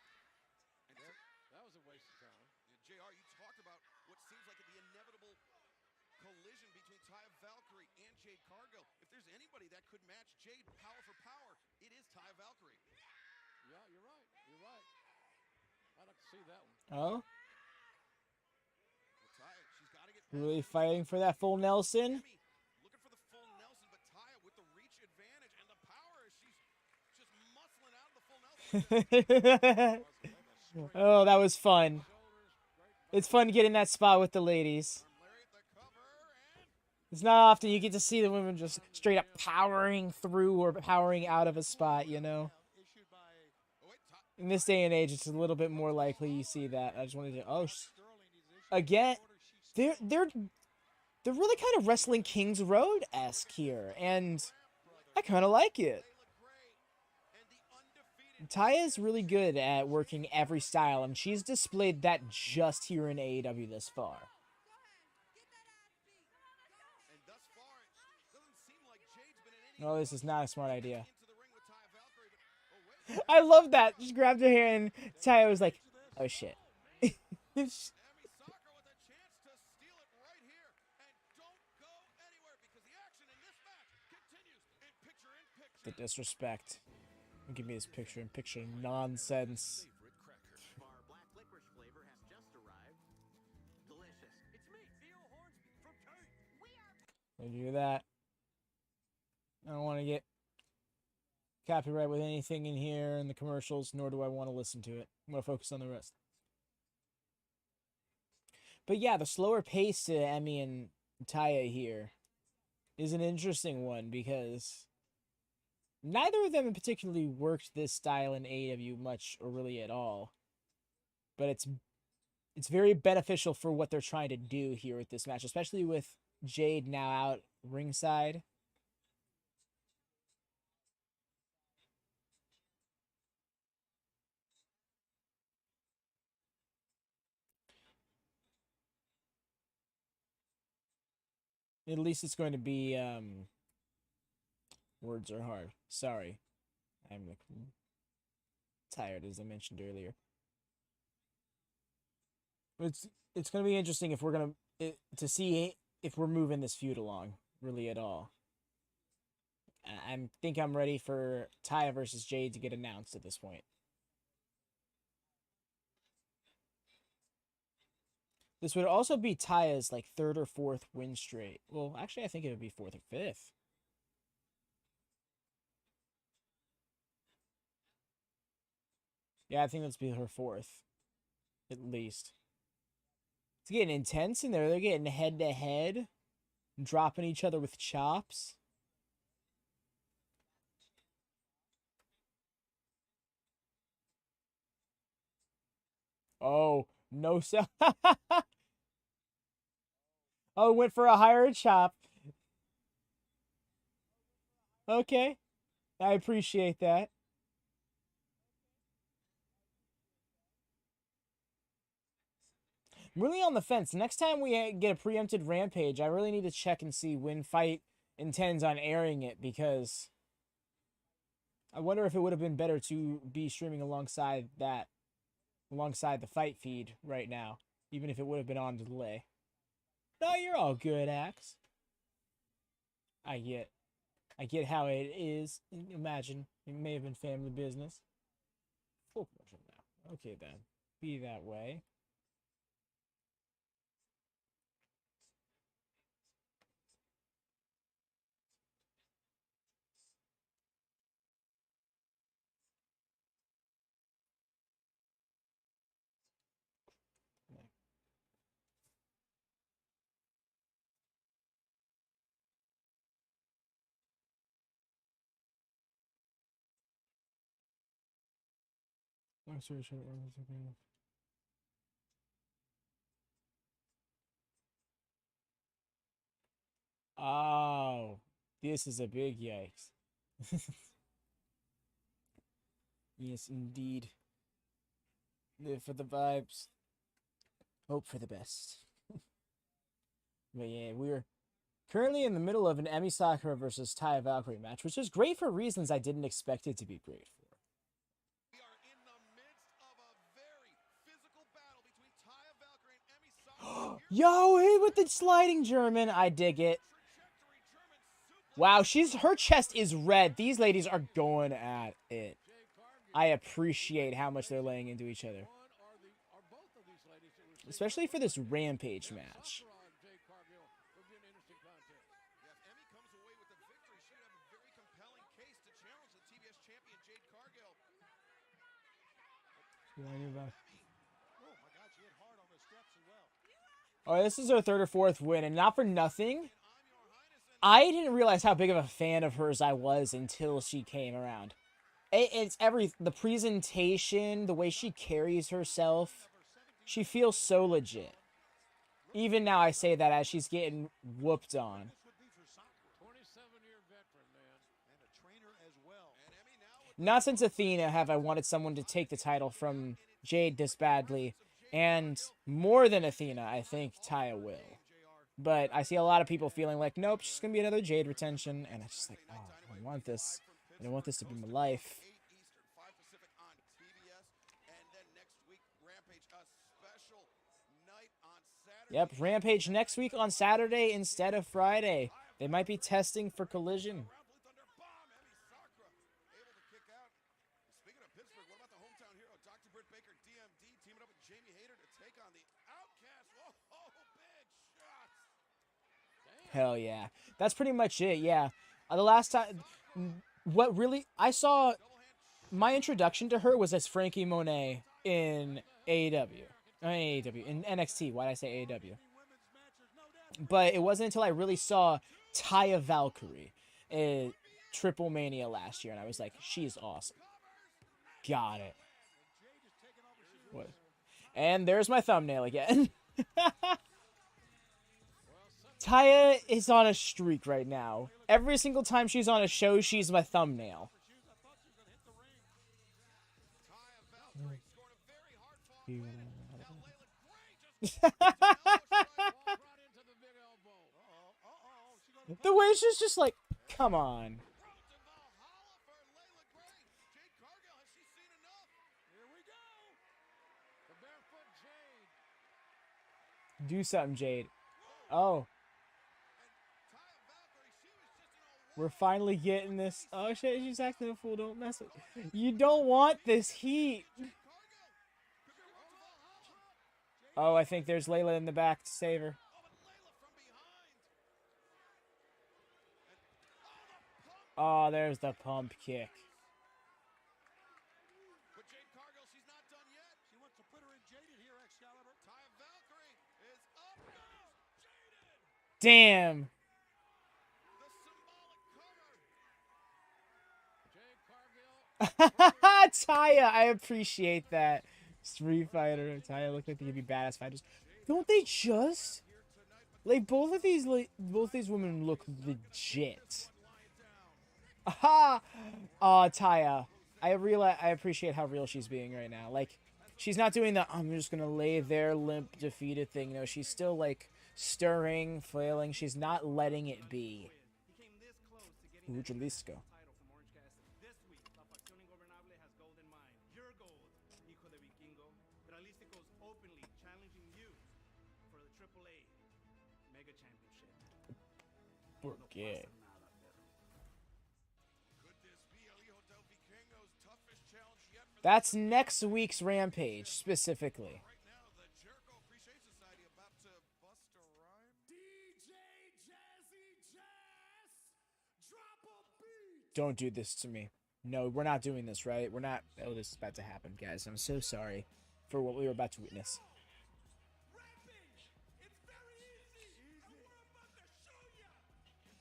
And that was a waste of time. JR, you talked about what seems like the inevitable collision between Taya Valkyrie and Jade Cargill. If there's anybody that could match Jade power for power, it is Taya Valkyrie. Yeah, you're right. You're right. I'd like to see that one. Oh? Taya, she's got to get Really fighting for that full Nelson? looking for the full Nelson, but Taya with the reach advantage and the power, she's just muscling out of the full Nelson. Oh, that was fun. It's fun to get in that spot with the ladies. It's not often you get to see the women just straight up powering through or powering out of a spot, you know? In this day and age, it's a little bit more likely you see that. I just wanted to... Oh, again, they're really kind of Wrestling King's Road-esque here, and I kind of like it. Taya's really good at working every style, and she's displayed that just here in AEW this far. Oh, this is not a smart idea. I love that. Just grabbed her hand, and Taya was like, oh shit. The disrespect. Give me this picture-in-picture nonsense. Our black licorice flavor has just arrived. Delicious. It's me, Theo Hornsby from Kate. Don't do that. I don't want to get copyright with anything in here in the commercials, nor do I want to listen to it. I'm going to focus on the rest. But yeah, the slower pace to Emi and Taya here is an interesting one because neither of them particularly worked this style in AEW much or really at all. But it's very beneficial for what they're trying to do here with this match, especially with Jade now out ringside. At least it's going to be, words are hard. Sorry. I'm tired, as I mentioned earlier. It's going to be interesting if we're going to see if we're moving this feud along, really at all. I think I'm ready for Taya versus Jade to get announced at this point. This would also be Taya's, like, 3rd or 4th win straight. Well, actually, I think it would be 4th or 5th. Yeah, I think that's be her 4th. At least. It's getting intense in there. They're getting head-to-head. Dropping each other with chops. Oh, no sound. Oh, went for a higher chop. Okay. I appreciate that. really on the fence. Next time we get a preempted Rampage, I really need to check and see when Fight intends on airing it, because I wonder if it would have been better to be streaming alongside the Fight feed right now, even if it would have been on delay. No, you're all good, Axe. I get how it is. Imagine it may have been family business. Full commercial now. Okay then, be that way. Oh, this is a big yikes. Yes, indeed. Live for the vibes. Hope for the best. But yeah, we're currently in the middle of an Emi Sakura versus Taya Valkyrie match, which is great for reasons I didn't expect it to be great for. We are in the midst of a very physical battle between Taya Valkyrie and Emi Sakura. Yo, hit with the sliding German. I dig it. Wow, her chest is red. These ladies are going at it. I appreciate how much they're laying into each other. Especially for this Rampage match. Oh, this is her third or fourth win, and not for nothing, I didn't realize how big of a fan of hers I was until she came around. It's the presentation, the way she carries herself. She feels so legit. Even now I say that as she's getting whooped on. Not since Athena have I wanted someone to take the title from Jade this badly. And more than Athena, I think Taya will. But I see a lot of people feeling like, nope, she's going to be another Jade retention. And I'm just like, oh, I don't want this. I don't want this to be my life. Yep, Rampage next week on Saturday instead of Friday. They might be testing for Collision. Hell yeah. That's pretty much it, yeah. The last time... What really... I saw... My introduction to her was as Frankie Monet in AEW. In NXT. Why did I say AEW? But it wasn't until I really saw Taya Valkyrie in Triple Mania last year, and I was like, she's awesome. Got it. What? And there's my thumbnail again. Taya is on a streak right now. Every single time she's on a show, she's my thumbnail. The way she's just like, come on. Do something, Jade. Oh. We're finally getting this. Oh shit, she's acting a fool. Don't mess with. You don't want this heat. Oh, I think there's Layla in the back to save her. Oh, there's the pump kick. Damn. Taya, I appreciate that. Street Fighter, Taya look like they could be badass fighters. Don't they just? Like both these women look legit. Aha! Taya. I appreciate how real she's being right now. Like, She's not doing the I'm just gonna lay there limp defeated thing. No, she's still like stirring, flailing. She's not letting it be. Ooh, Jalisco. Forget. That's next week's Rampage, specifically. Don't do this to me. No, we're not doing this, right? We're not... Oh, this is about to happen, guys. I'm so sorry for what we were about to witness.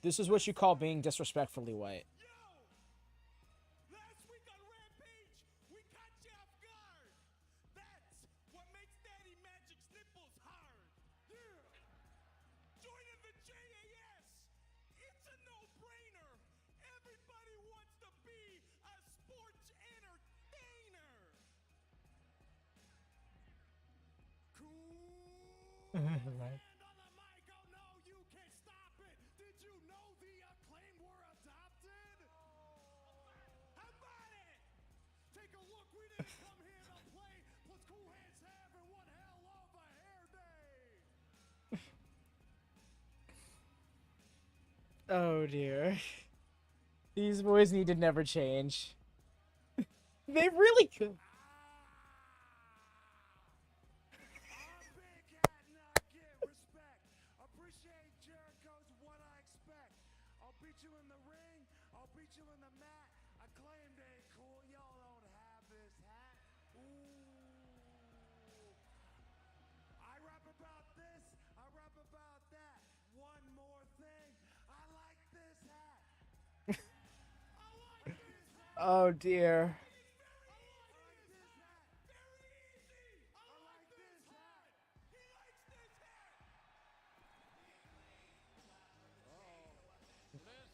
This is what you call being disrespectfully white. Last week on Rampage, we caught you off guard. That's what makes Daddy Magic's nipples hard. Yeah. Joining the JAS. It's a no-brainer. Everybody wants to be a sports entertainer. Cool. Right. Oh dear. These boys need to never change. They really could. Appreciate Jericho's what I expect. I'll beat you in the ring. I'll beat you in the mat. I claimed ain't cool. Y'all don't have this hat. Ooh. I rap about this. I rap about that. One more thing. I like this hat. I like this hat. Oh dear.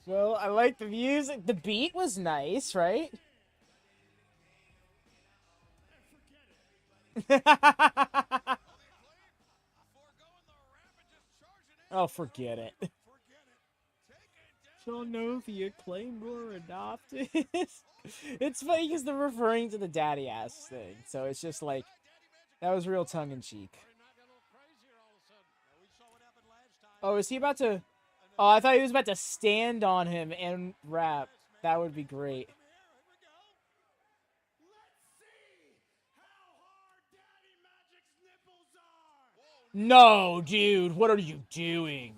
Well, I like the music. The beat was nice, right? Oh, forget it. Y'all know the acclaimed were adopted. It's funny because they're referring to the daddy ass thing, so it's just like that was real tongue in cheek. Oh, is he about to? Oh, I thought he was about to stand on him and rap. That would be great. No, dude, what are you doing?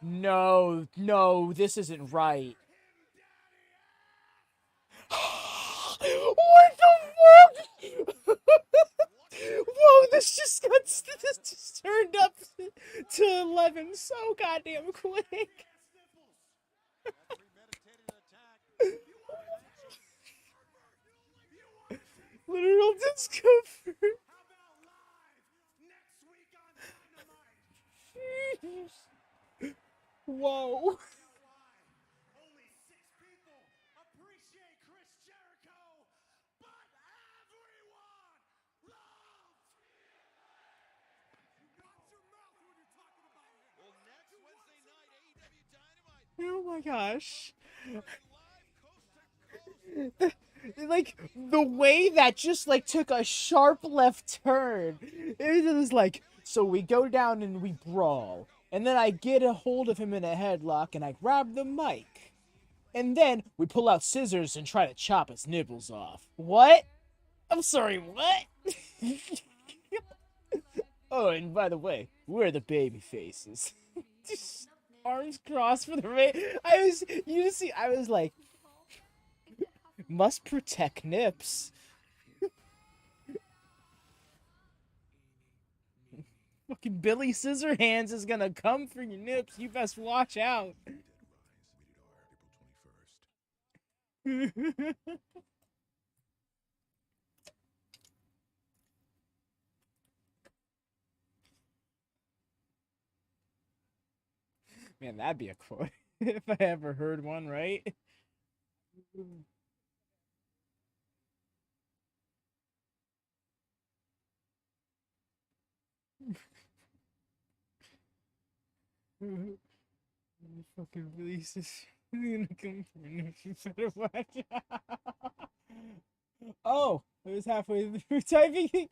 No, no, this isn't right. What the fuck? Whoa, this just turned up to 11 so goddamn quick. Literal discomfort. Whoa. Only 6 people appreciate Chris Jericho, but everyone loves. Watch your mouth when you're talking about him. Well, next Wednesday night, AEW Dynamite. Oh my gosh. Like, the way that just, like, took a sharp left turn. It was like, so we go down and we brawl. And then I get a hold of him in a headlock and I grab the mic. And then we pull out scissors and try to chop his nipples off. What? I'm sorry, what? Oh, and by the way, we're the baby faces. Just arms crossed for the I was like, must protect nips. Fucking Billy Scissorhands is gonna come for your nips. You best watch out. Man, that'd be a quote if I ever heard one, right? Fucking releases. You better watch. Oh, it was halfway through typing.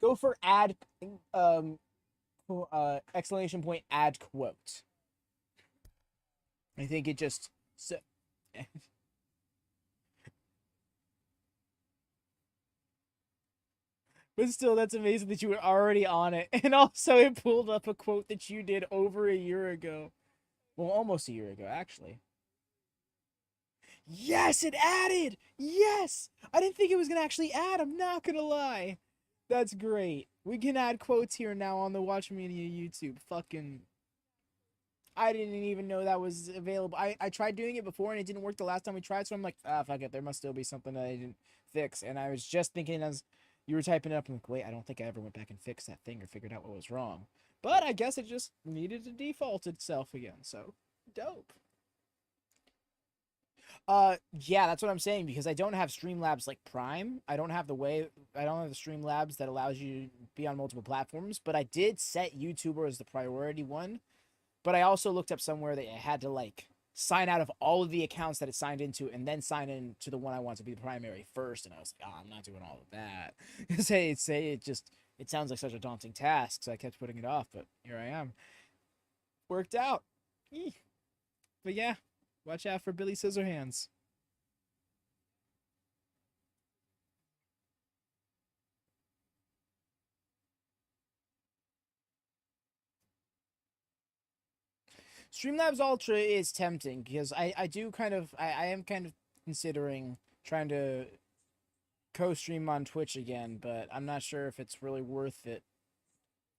Go for add exclamation point add quote. I think it just so. But still, that's amazing that you were already on it. And also, it pulled up a quote that you did over a year ago. Well, almost a year ago, actually. Yes, it added! Yes! I didn't think it was going to actually add. I'm not going to lie. That's great. We can add quotes here now on the WatchMania YouTube. Fucking... I didn't even know that was available. I tried doing it before and it didn't work the last time we tried, so I'm like, fuck it. There must still be something that I didn't fix. And I was just thinking as you were typing it up, I'm like, wait, I don't think I ever went back and fixed that thing or figured out what was wrong. But I guess it just needed to default itself again, so dope. Yeah, that's what I'm saying, because I don't have Streamlabs like Prime. I don't have the Streamlabs that allows you to be on multiple platforms, but I did set YouTuber as the priority one. But I also looked up somewhere that I had to like sign out of all of the accounts that it signed into and then sign in to the one I want to be the primary first. And I was like, oh, I'm not doing all of that. It sounds like such a daunting task. So I kept putting it off, but here I am. Worked out. Eeh. But yeah, watch out for Billy Scissorhands. Streamlabs Ultra is tempting because I am kind of considering trying to co-stream on Twitch again, but I'm not sure if it's really worth it.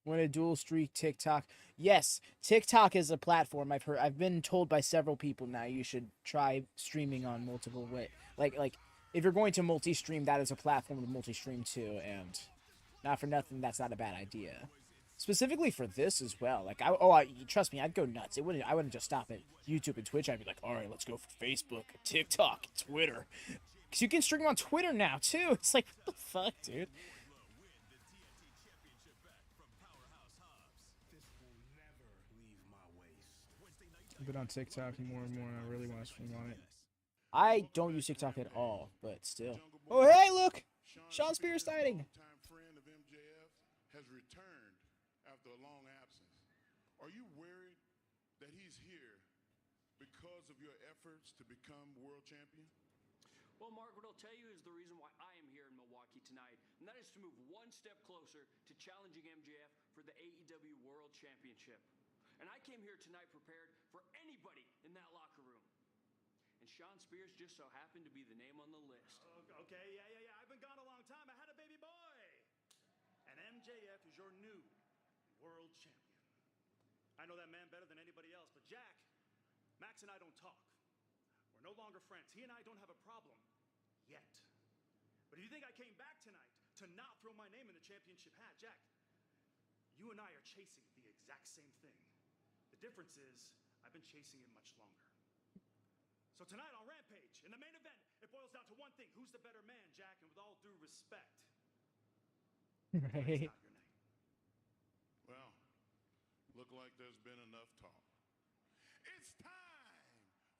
When a dual streak TikTok. Yes, TikTok is a platform I've been told by several people now you should try streaming on multiple way. Like if you're going to multi-stream, that is a platform to multi-stream to, and not for nothing, that's not a bad idea. Specifically for this as well. Like, trust me, I'd go nuts. I wouldn't just stop at YouTube and Twitch. I'd be like, all right, let's go for Facebook, TikTok, Twitter. Because you can stream on Twitter now, too. It's like, what the fuck, dude? I've been on TikTok more and more, and I really want to stream on it. I don't use TikTok at all, but still. Oh, hey, look! Shawn Spears sighting! Has returned after a long absence. Are you worried that he's here because of your efforts to become world champion? Well, Mark, what I'll tell you is the reason why I am here in Milwaukee tonight, and that is to move one step closer to challenging MJF for the AEW World Championship. And I came here tonight prepared for anybody in that locker room. And Shawn Spears just so happened to be the name on the list. Okay, yeah. I've been gone a long time. I had a baby boy. And MJF is your new world champion. I know that man better than anybody else, but Jack, Max and I don't talk. We're no longer friends. He and I don't have a problem yet. But if you think I came back tonight to not throw my name in the championship hat, Jack, you and I are chasing the exact same thing. The difference is I've been chasing it much longer. So tonight on Rampage, in the main event, it boils down to one thing. Who's the better man, Jack? And with all due respect, right. Well, look like there's been enough talk. It's time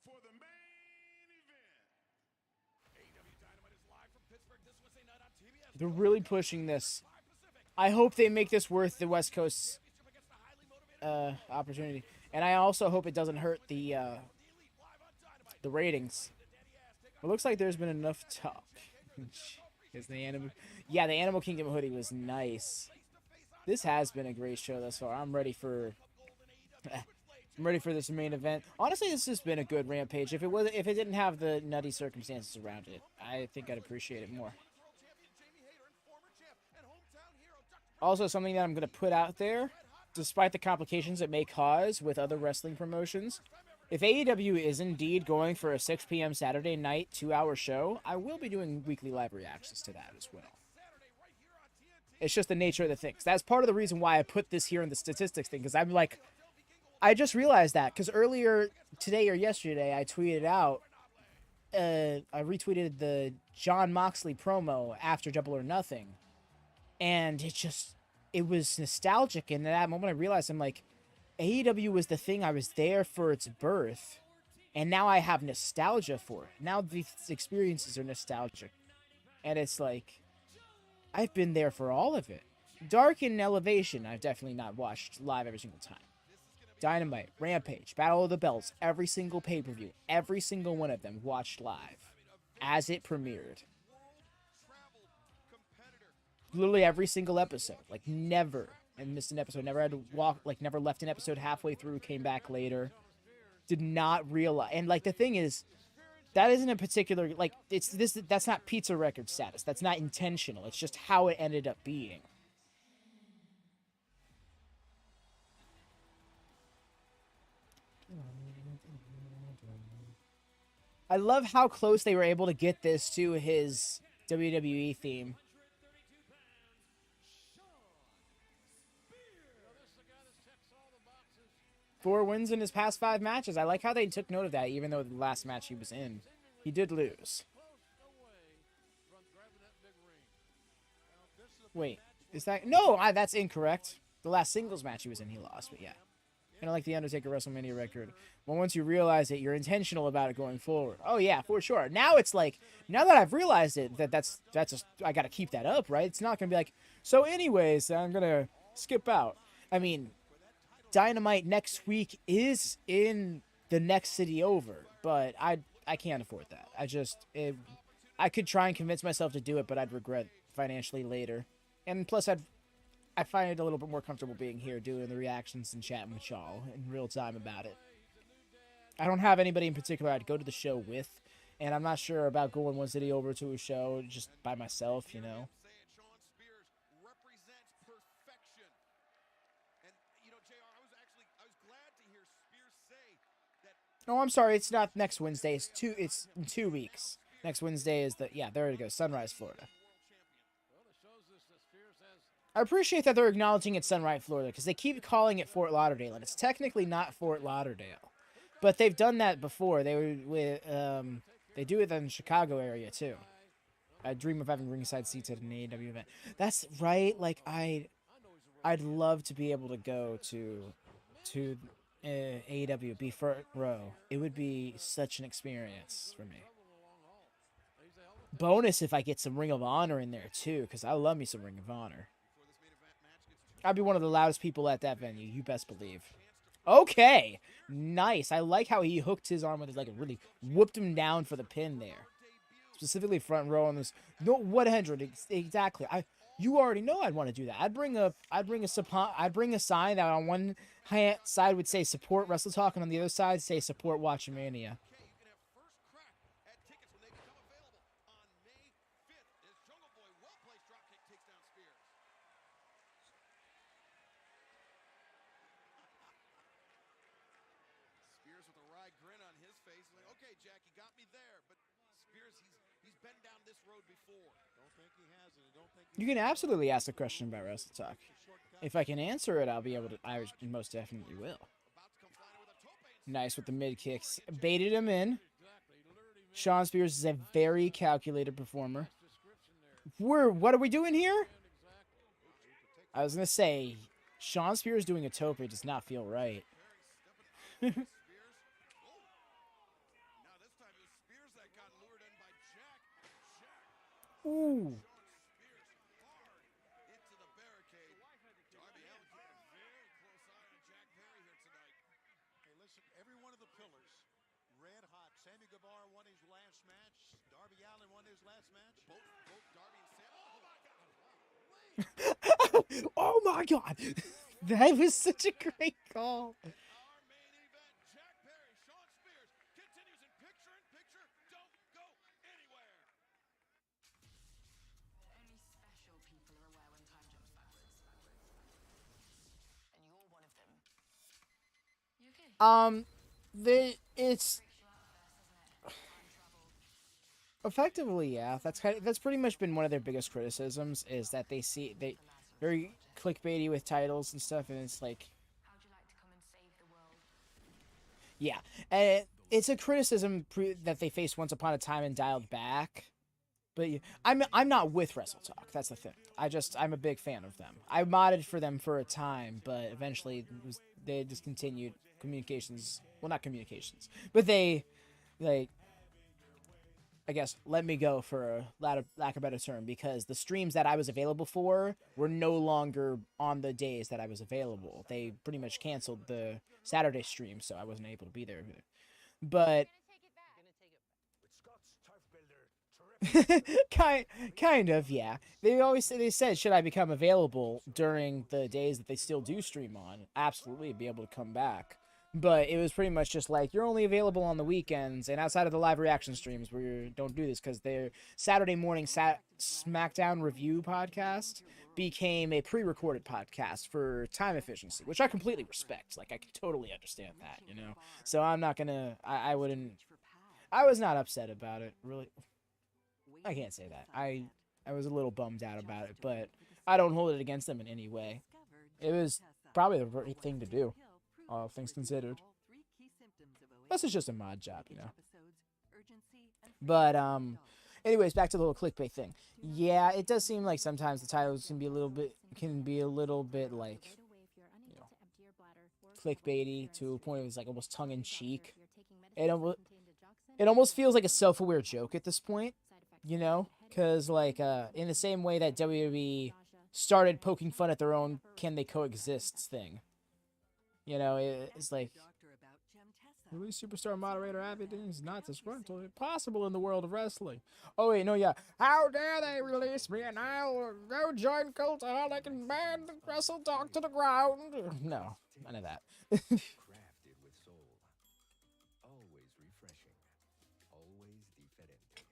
for the main event. AEW Dynamite is live from Pittsburgh this Wednesday night on TBS. They're really pushing this. I hope they make this worth the West Coast opportunity. And I also hope it doesn't hurt the ratings. It looks like there's been enough talk. Is the Animal Kingdom hoodie was nice. This has been a great show thus far. I'm ready for this main event. Honestly, this has been a good Rampage. If it didn't have the nutty circumstances around it, I think I'd appreciate it more. Also, something that I'm going to put out there, despite the complications it may cause with other wrestling promotions, if AEW is indeed going for a 6 p.m. Saturday night 2-hour show, I will be doing weekly live reactions to that as well. It's just the nature of the things. That's part of the reason why I put this here in the statistics thing, because I'm like, I just realized that, because earlier today or yesterday, I tweeted out, I retweeted the Jon Moxley promo after Double or Nothing, and it just, it was nostalgic. And at that moment, I realized I'm like, AEW was the thing. I was there for its birth, and now I have nostalgia for it. Now these experiences are nostalgic, and it's like, I've been there for all of it. Dark and Elevation, I've definitely not watched live every single time. Dynamite, Rampage, Battle of the Bells, every single pay-per-view, every single one of them watched live as it premiered. Literally every single episode. Like, never. I missed an episode. Never had to walk, like, never left an episode halfway through, came back later. Did not realize. And, like, the thing is, that isn't a particular, like, that's not pizza record status. That's not intentional. It's just how it ended up being. I love how close they were able to get this to his WWE theme. Four wins in his past 5 matches. I like how they took note of that, even though the last match he was in, he did lose. Wait, is that... No, that's incorrect. The last singles match he was in, he lost, but yeah. Kind of like the Undertaker WrestleMania record. Well, once you realize it, you're intentional about it going forward. Oh, yeah, for sure. Now it's like, now that I've realized it, that's just, I got to keep that up, right? It's not going to be like, so anyways, I'm going to skip out. I mean... Dynamite next week is in the next city over, but I can't afford that. I could try and convince myself to do it, but I'd regret financially later. And plus, I find it a little bit more comfortable being here, doing the reactions and chatting with y'all in real time about it. I don't have anybody in particular I'd go to the show with, and I'm not sure about going one city over to a show just by myself, you know. Oh, I'm sorry. It's not next Wednesday. It's in 2 weeks. Next Wednesday is there it goes. Sunrise, Florida. I appreciate that they're acknowledging it's Sunrise, Florida, because they keep calling it Fort Lauderdale, and it's technically not Fort Lauderdale. But they've done that before. They do it in the Chicago area too. I dream of having ringside seats at an AEW event. That's right. Like I'd love to be able to go to AEW, be front row. It would be such an experience for me. Bonus if I get some Ring of Honor in there too, because I love me some Ring of Honor. I'd be one of the loudest people at that venue, you best believe. Okay, nice. I like how he hooked his arm with his leg and really whooped him down for the pin there. Specifically front row on this. No, 100 exactly. You already know I'd want to do that. I'd bring a sign that on one side would say support Wrestle Talk, and on the other side say support WatchaMania. Spears with a wry grin on his face. Like, okay, Jack, you got me there, but Spears, he's been down this road before. Don't think he has it. Don't think you can absolutely ask a question about Wrestle Talk. If I can answer it, I'll be able to. I most definitely will. Nice with the mid kicks. Baited him in. Shawn Spears is a very calculated performer. What are we doing here? I was going to say, Shawn Spears doing a tope does not feel right. Ooh. Oh my god! That was such a great call. It's effectively, yeah. That's pretty much been one of their biggest criticisms, is that they very clickbaity with titles and stuff, and it's like, yeah, and it's a criticism that they faced once upon a time and dialed back. But yeah, I'm not with Wrestle Talk. That's the thing. I'm a big fan of them. I modded for them for a time, but eventually they discontinued communications. Well, not communications, but they I guess let me go for a lack of a better term, because the streams that I was available for were no longer on the days that I was available. They pretty much canceled the Saturday stream, so I wasn't able to be there. But kind of, yeah. They said, should I become available during the days that they still do stream on? Absolutely, be able to come back. But it was pretty much just like, you're only available on the weekends and outside of the live reaction streams where you don't do this, because their Saturday morning SmackDown review podcast became a pre-recorded podcast for time efficiency, which I completely respect. Like, I can totally understand that, you know? So I'm not gonna, I was not upset about it, really. I can't say that. I was a little bummed out about it, but I don't hold it against them in any way. It was probably the right thing to do, all things considered. This is just a mod job, you know. But anyways, back to the whole clickbait thing. Yeah, it does seem like sometimes the titles can be a little bit like, you know, clickbaity to a point where it's like almost tongue in cheek. It almost feels like a self-aware joke at this point. You know, because, like, in the same way that WWE started poking fun at their own "can they coexist" thing. You know, it's like, release superstar moderator Abby is not disgruntled. Possible in the world of wrestling. Oh, wait, no, yeah. How dare they release me and I'll go join Cultaholic and ban Wrestle Talk to the ground. No, none of that. Crafted with soul. Always refreshing. Always diferente.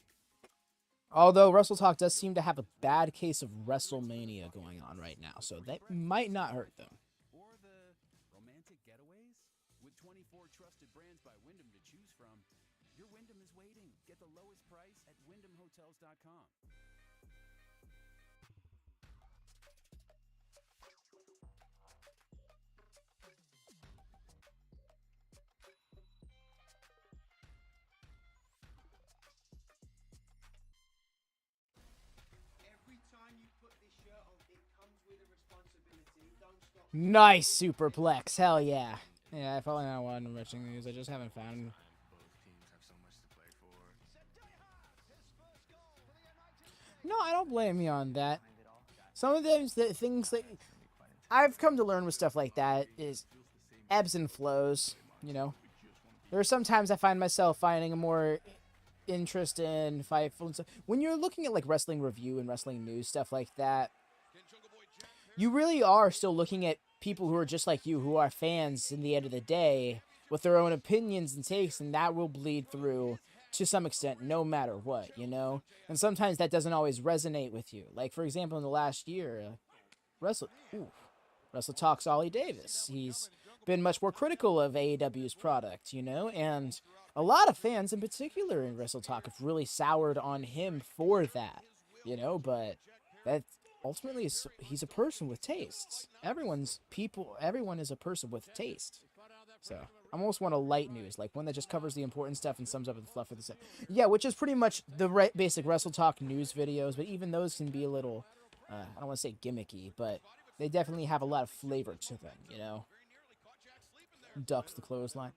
Although Wrestle Talk does seem to have a bad case of WrestleMania going on right now, so that might not hurt them. Or the romantic getaways? With 24 trusted brands by Wyndham to choose from, your Wyndham is waiting. Get the lowest price at WyndhamHotels.com. Nice superplex, hell yeah. Yeah, I probably not one wrestling news. I just haven't found. No, I don't blame you on that. Some of the things that I've come to learn with stuff like that is ebbs and flows. You know, there are sometimes I find myself finding a more interest in Fightful and stuff. When you're looking at like wrestling review and wrestling news stuff like that, you really are still looking at people who are just like you, who are fans in the end of the day, with their own opinions and takes, and that will bleed through to some extent, no matter what, you know? And sometimes that doesn't always resonate with you. Like, for example, in the last year, Wrestle Talk's Ollie Davis. He's been much more critical of AEW's product, you know? And a lot of fans, in particular in Wrestle Talk, have really soured on him for that, you know? But that's ultimately, he's a person with tastes. Everyone is a person with taste. So I almost want a light news, like one that just covers the important stuff and sums up the fluff of the set. Yeah, which is pretty much the basic Wrestle Talk news videos, but even those can be a little, I don't want to say gimmicky, but they definitely have a lot of flavor to them, you know? Ducks the clothesline.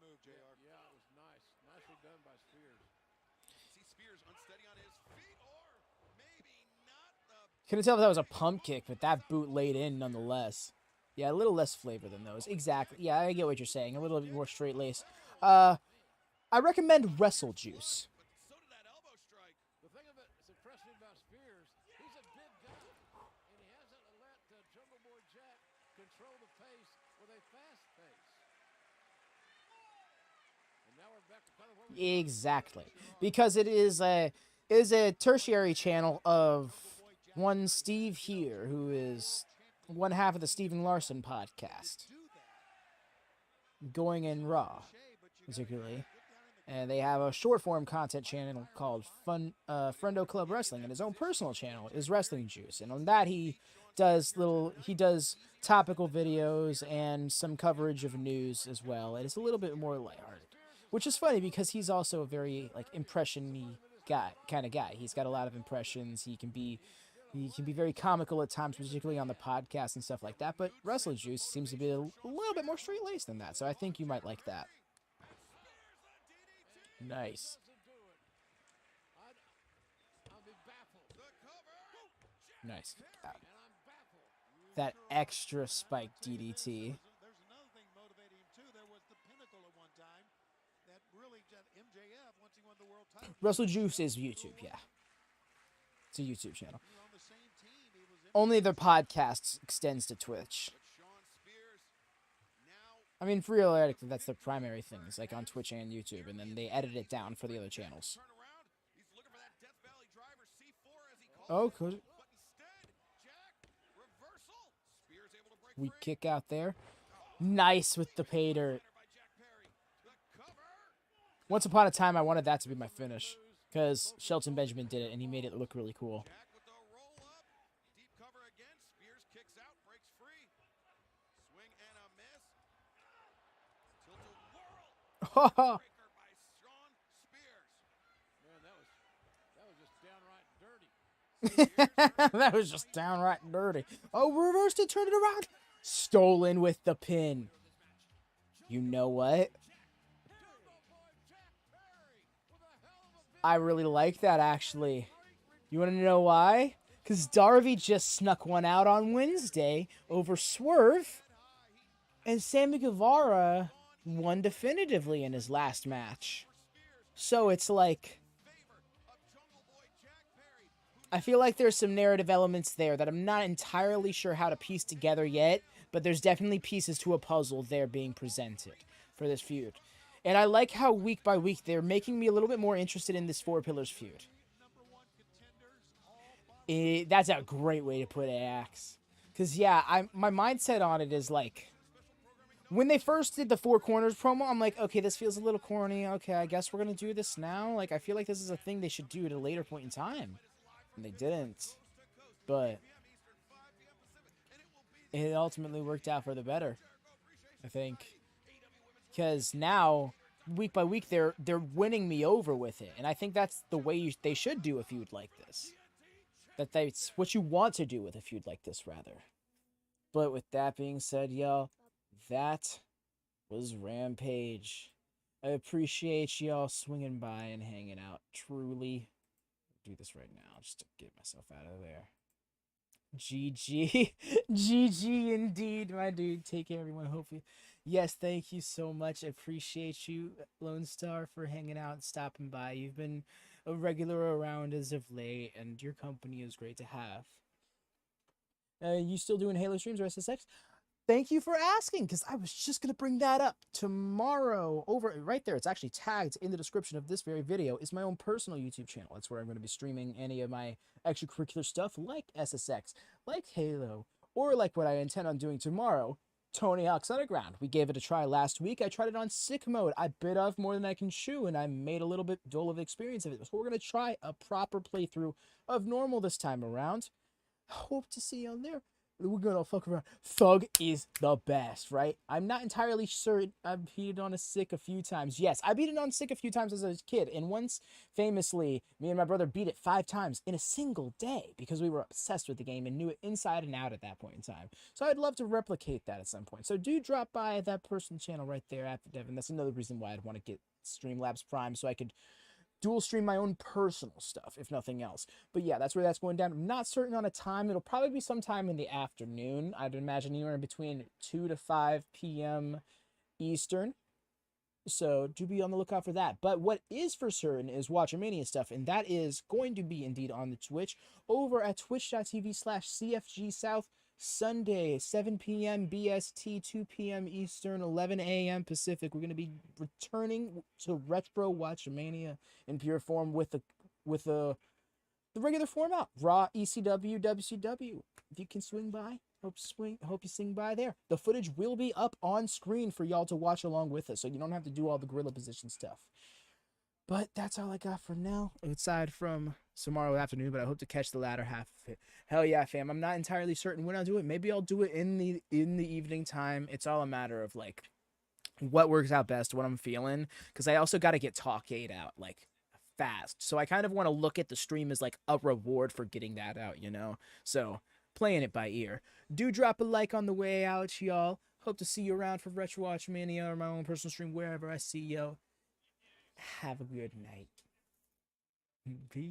Couldn't tell if that was a pump kick, but that boot laid in nonetheless. Yeah, a little less flavor than those. Exactly. Yeah, I get what you're saying. A little bit more straight lace. I recommend Wrestle Juice. The thing of it is impressive about Spears. He's a big guy, and he hasn't let Jungle Boy Jack control the pace with a fast pace. And now we're back to kind of where we Exactly, because it is a tertiary channel of one Steve here, who is one half of the Steven Larson podcast, Going in Raw, particularly. And they have a short-form content channel called Friendo Club Wrestling, and his own personal channel is Wrestling Juice. And on that, he does topical videos and some coverage of news as well. And it's a little bit more lighthearted, which is funny because he's also a very like impression-y kind of guy. He's got a lot of impressions. He can be very comical at times, particularly on the podcast and stuff like that. But Wrestle Juice seems to be a little bit more straight laced than that, so I think you might like that. Nice. Nice. That extra spike DDT. Wrestle Juice is YouTube, yeah. It's a YouTube channel. Only their podcast extends to Twitch. I mean, for real, that's their primary things, like on Twitch and YouTube, and then they edit it down for the other channels. Oh, cool. We kick out there. Nice with the pay dirt. Once upon a time, I wanted that to be my finish, because Shelton Benjamin did it, and he made it look really cool. Man, that was just downright dirty. That was just downright dirty. Oh, reversed it, turned it around. Stolen with the pin. You know what? I really like that, actually. You want to know why? Because Darby just snuck one out on Wednesday over Swerve. And Sammy Guevara won definitively in his last match. So it's like, I feel like there's some narrative elements there that I'm not entirely sure how to piece together yet, but there's definitely pieces to a puzzle there being presented for this feud. And I like how week by week they're making me a little bit more interested in this Four Pillars feud. That's a great way to put it, Axe. Because, yeah, my mindset on it is like, when they first did the Four Corners promo, I'm like, okay, this feels a little corny. Okay, I guess we're going to do this now. Like, I feel like this is a thing they should do at a later point in time. And they didn't. But it ultimately worked out for the better, I think. Because now, week by week, they're winning me over with it. And I think that's the way they should do a feud like this. That's what you want to do with a feud like this, rather. But with that being said, y'all, that was Rampage. I appreciate y'all swinging by and hanging out. Truly. I'll do this right now just to get myself out of there. GG. GG indeed, my dude. Take care, everyone. Hopefully. Yes, thank you so much. I appreciate you, Lone Star, for hanging out and stopping by. You've been a regular around as of late, and your company is great to have. You still doing Halo streams or SSX? Thank you for asking, because I was just going to bring that up. Tomorrow, over right there, it's actually tagged in the description of this very video, is my own personal YouTube channel. That's where I'm going to be streaming any of my extracurricular stuff like SSX, like Halo, or like what I intend on doing tomorrow, Tony Hawk's Underground. We gave it a try last week. I tried it on sick mode. I bit off more than I can chew, and I made a little bit dull of experience of it. So we're going to try a proper playthrough of normal this time around. Hope to see you on there. We're gonna fuck around. Thug is the best, right? I'm not entirely sure. I've beat it on a sick a few times. Yes, I beat it on sick a few times as a kid. And once, famously, me and my brother beat it 5 times in a single day because we were obsessed with the game and knew it inside and out at that point in time. So I'd love to replicate that at some point. So do drop by that person's channel right there after Devin. That's another reason why I'd want to get Streamlabs Prime so I could dual stream my own personal stuff, if nothing else. But yeah, that's where that's going down. I'm not certain on a time. It'll probably be sometime in the afternoon. I'd imagine anywhere between 2 to 5 p.m. Eastern. So do be on the lookout for that. But what is for certain is WatchaMania stuff, and that is going to be indeed on the Twitch over at twitch.tv/CFG South. Sunday, 7 p.m. BST, 2 p.m. Eastern, 11 a.m. Pacific. We're going to be returning to Retro WatchaMania in pure form with the regular format. Raw, ECW, WCW. If you can swing by, hope you swing by there. The footage will be up on screen for y'all to watch along with us, so you don't have to do all the gorilla position stuff. But that's all I got for now, aside from tomorrow afternoon, but I hope to catch the latter half of it. Hell yeah, fam. I'm not entirely certain when I'll do it. Maybe I'll do it in the evening time. It's all a matter of, like, what works out best, what I'm feeling. Because I also got to get Talkade out, like, fast. So I kind of want to look at the stream as like a reward for getting that out, you know? So playing it by ear. Do drop a like on the way out, y'all. Hope to see you around for Retro WatchMania or my own personal stream, wherever I see you. Have a good night. Peace.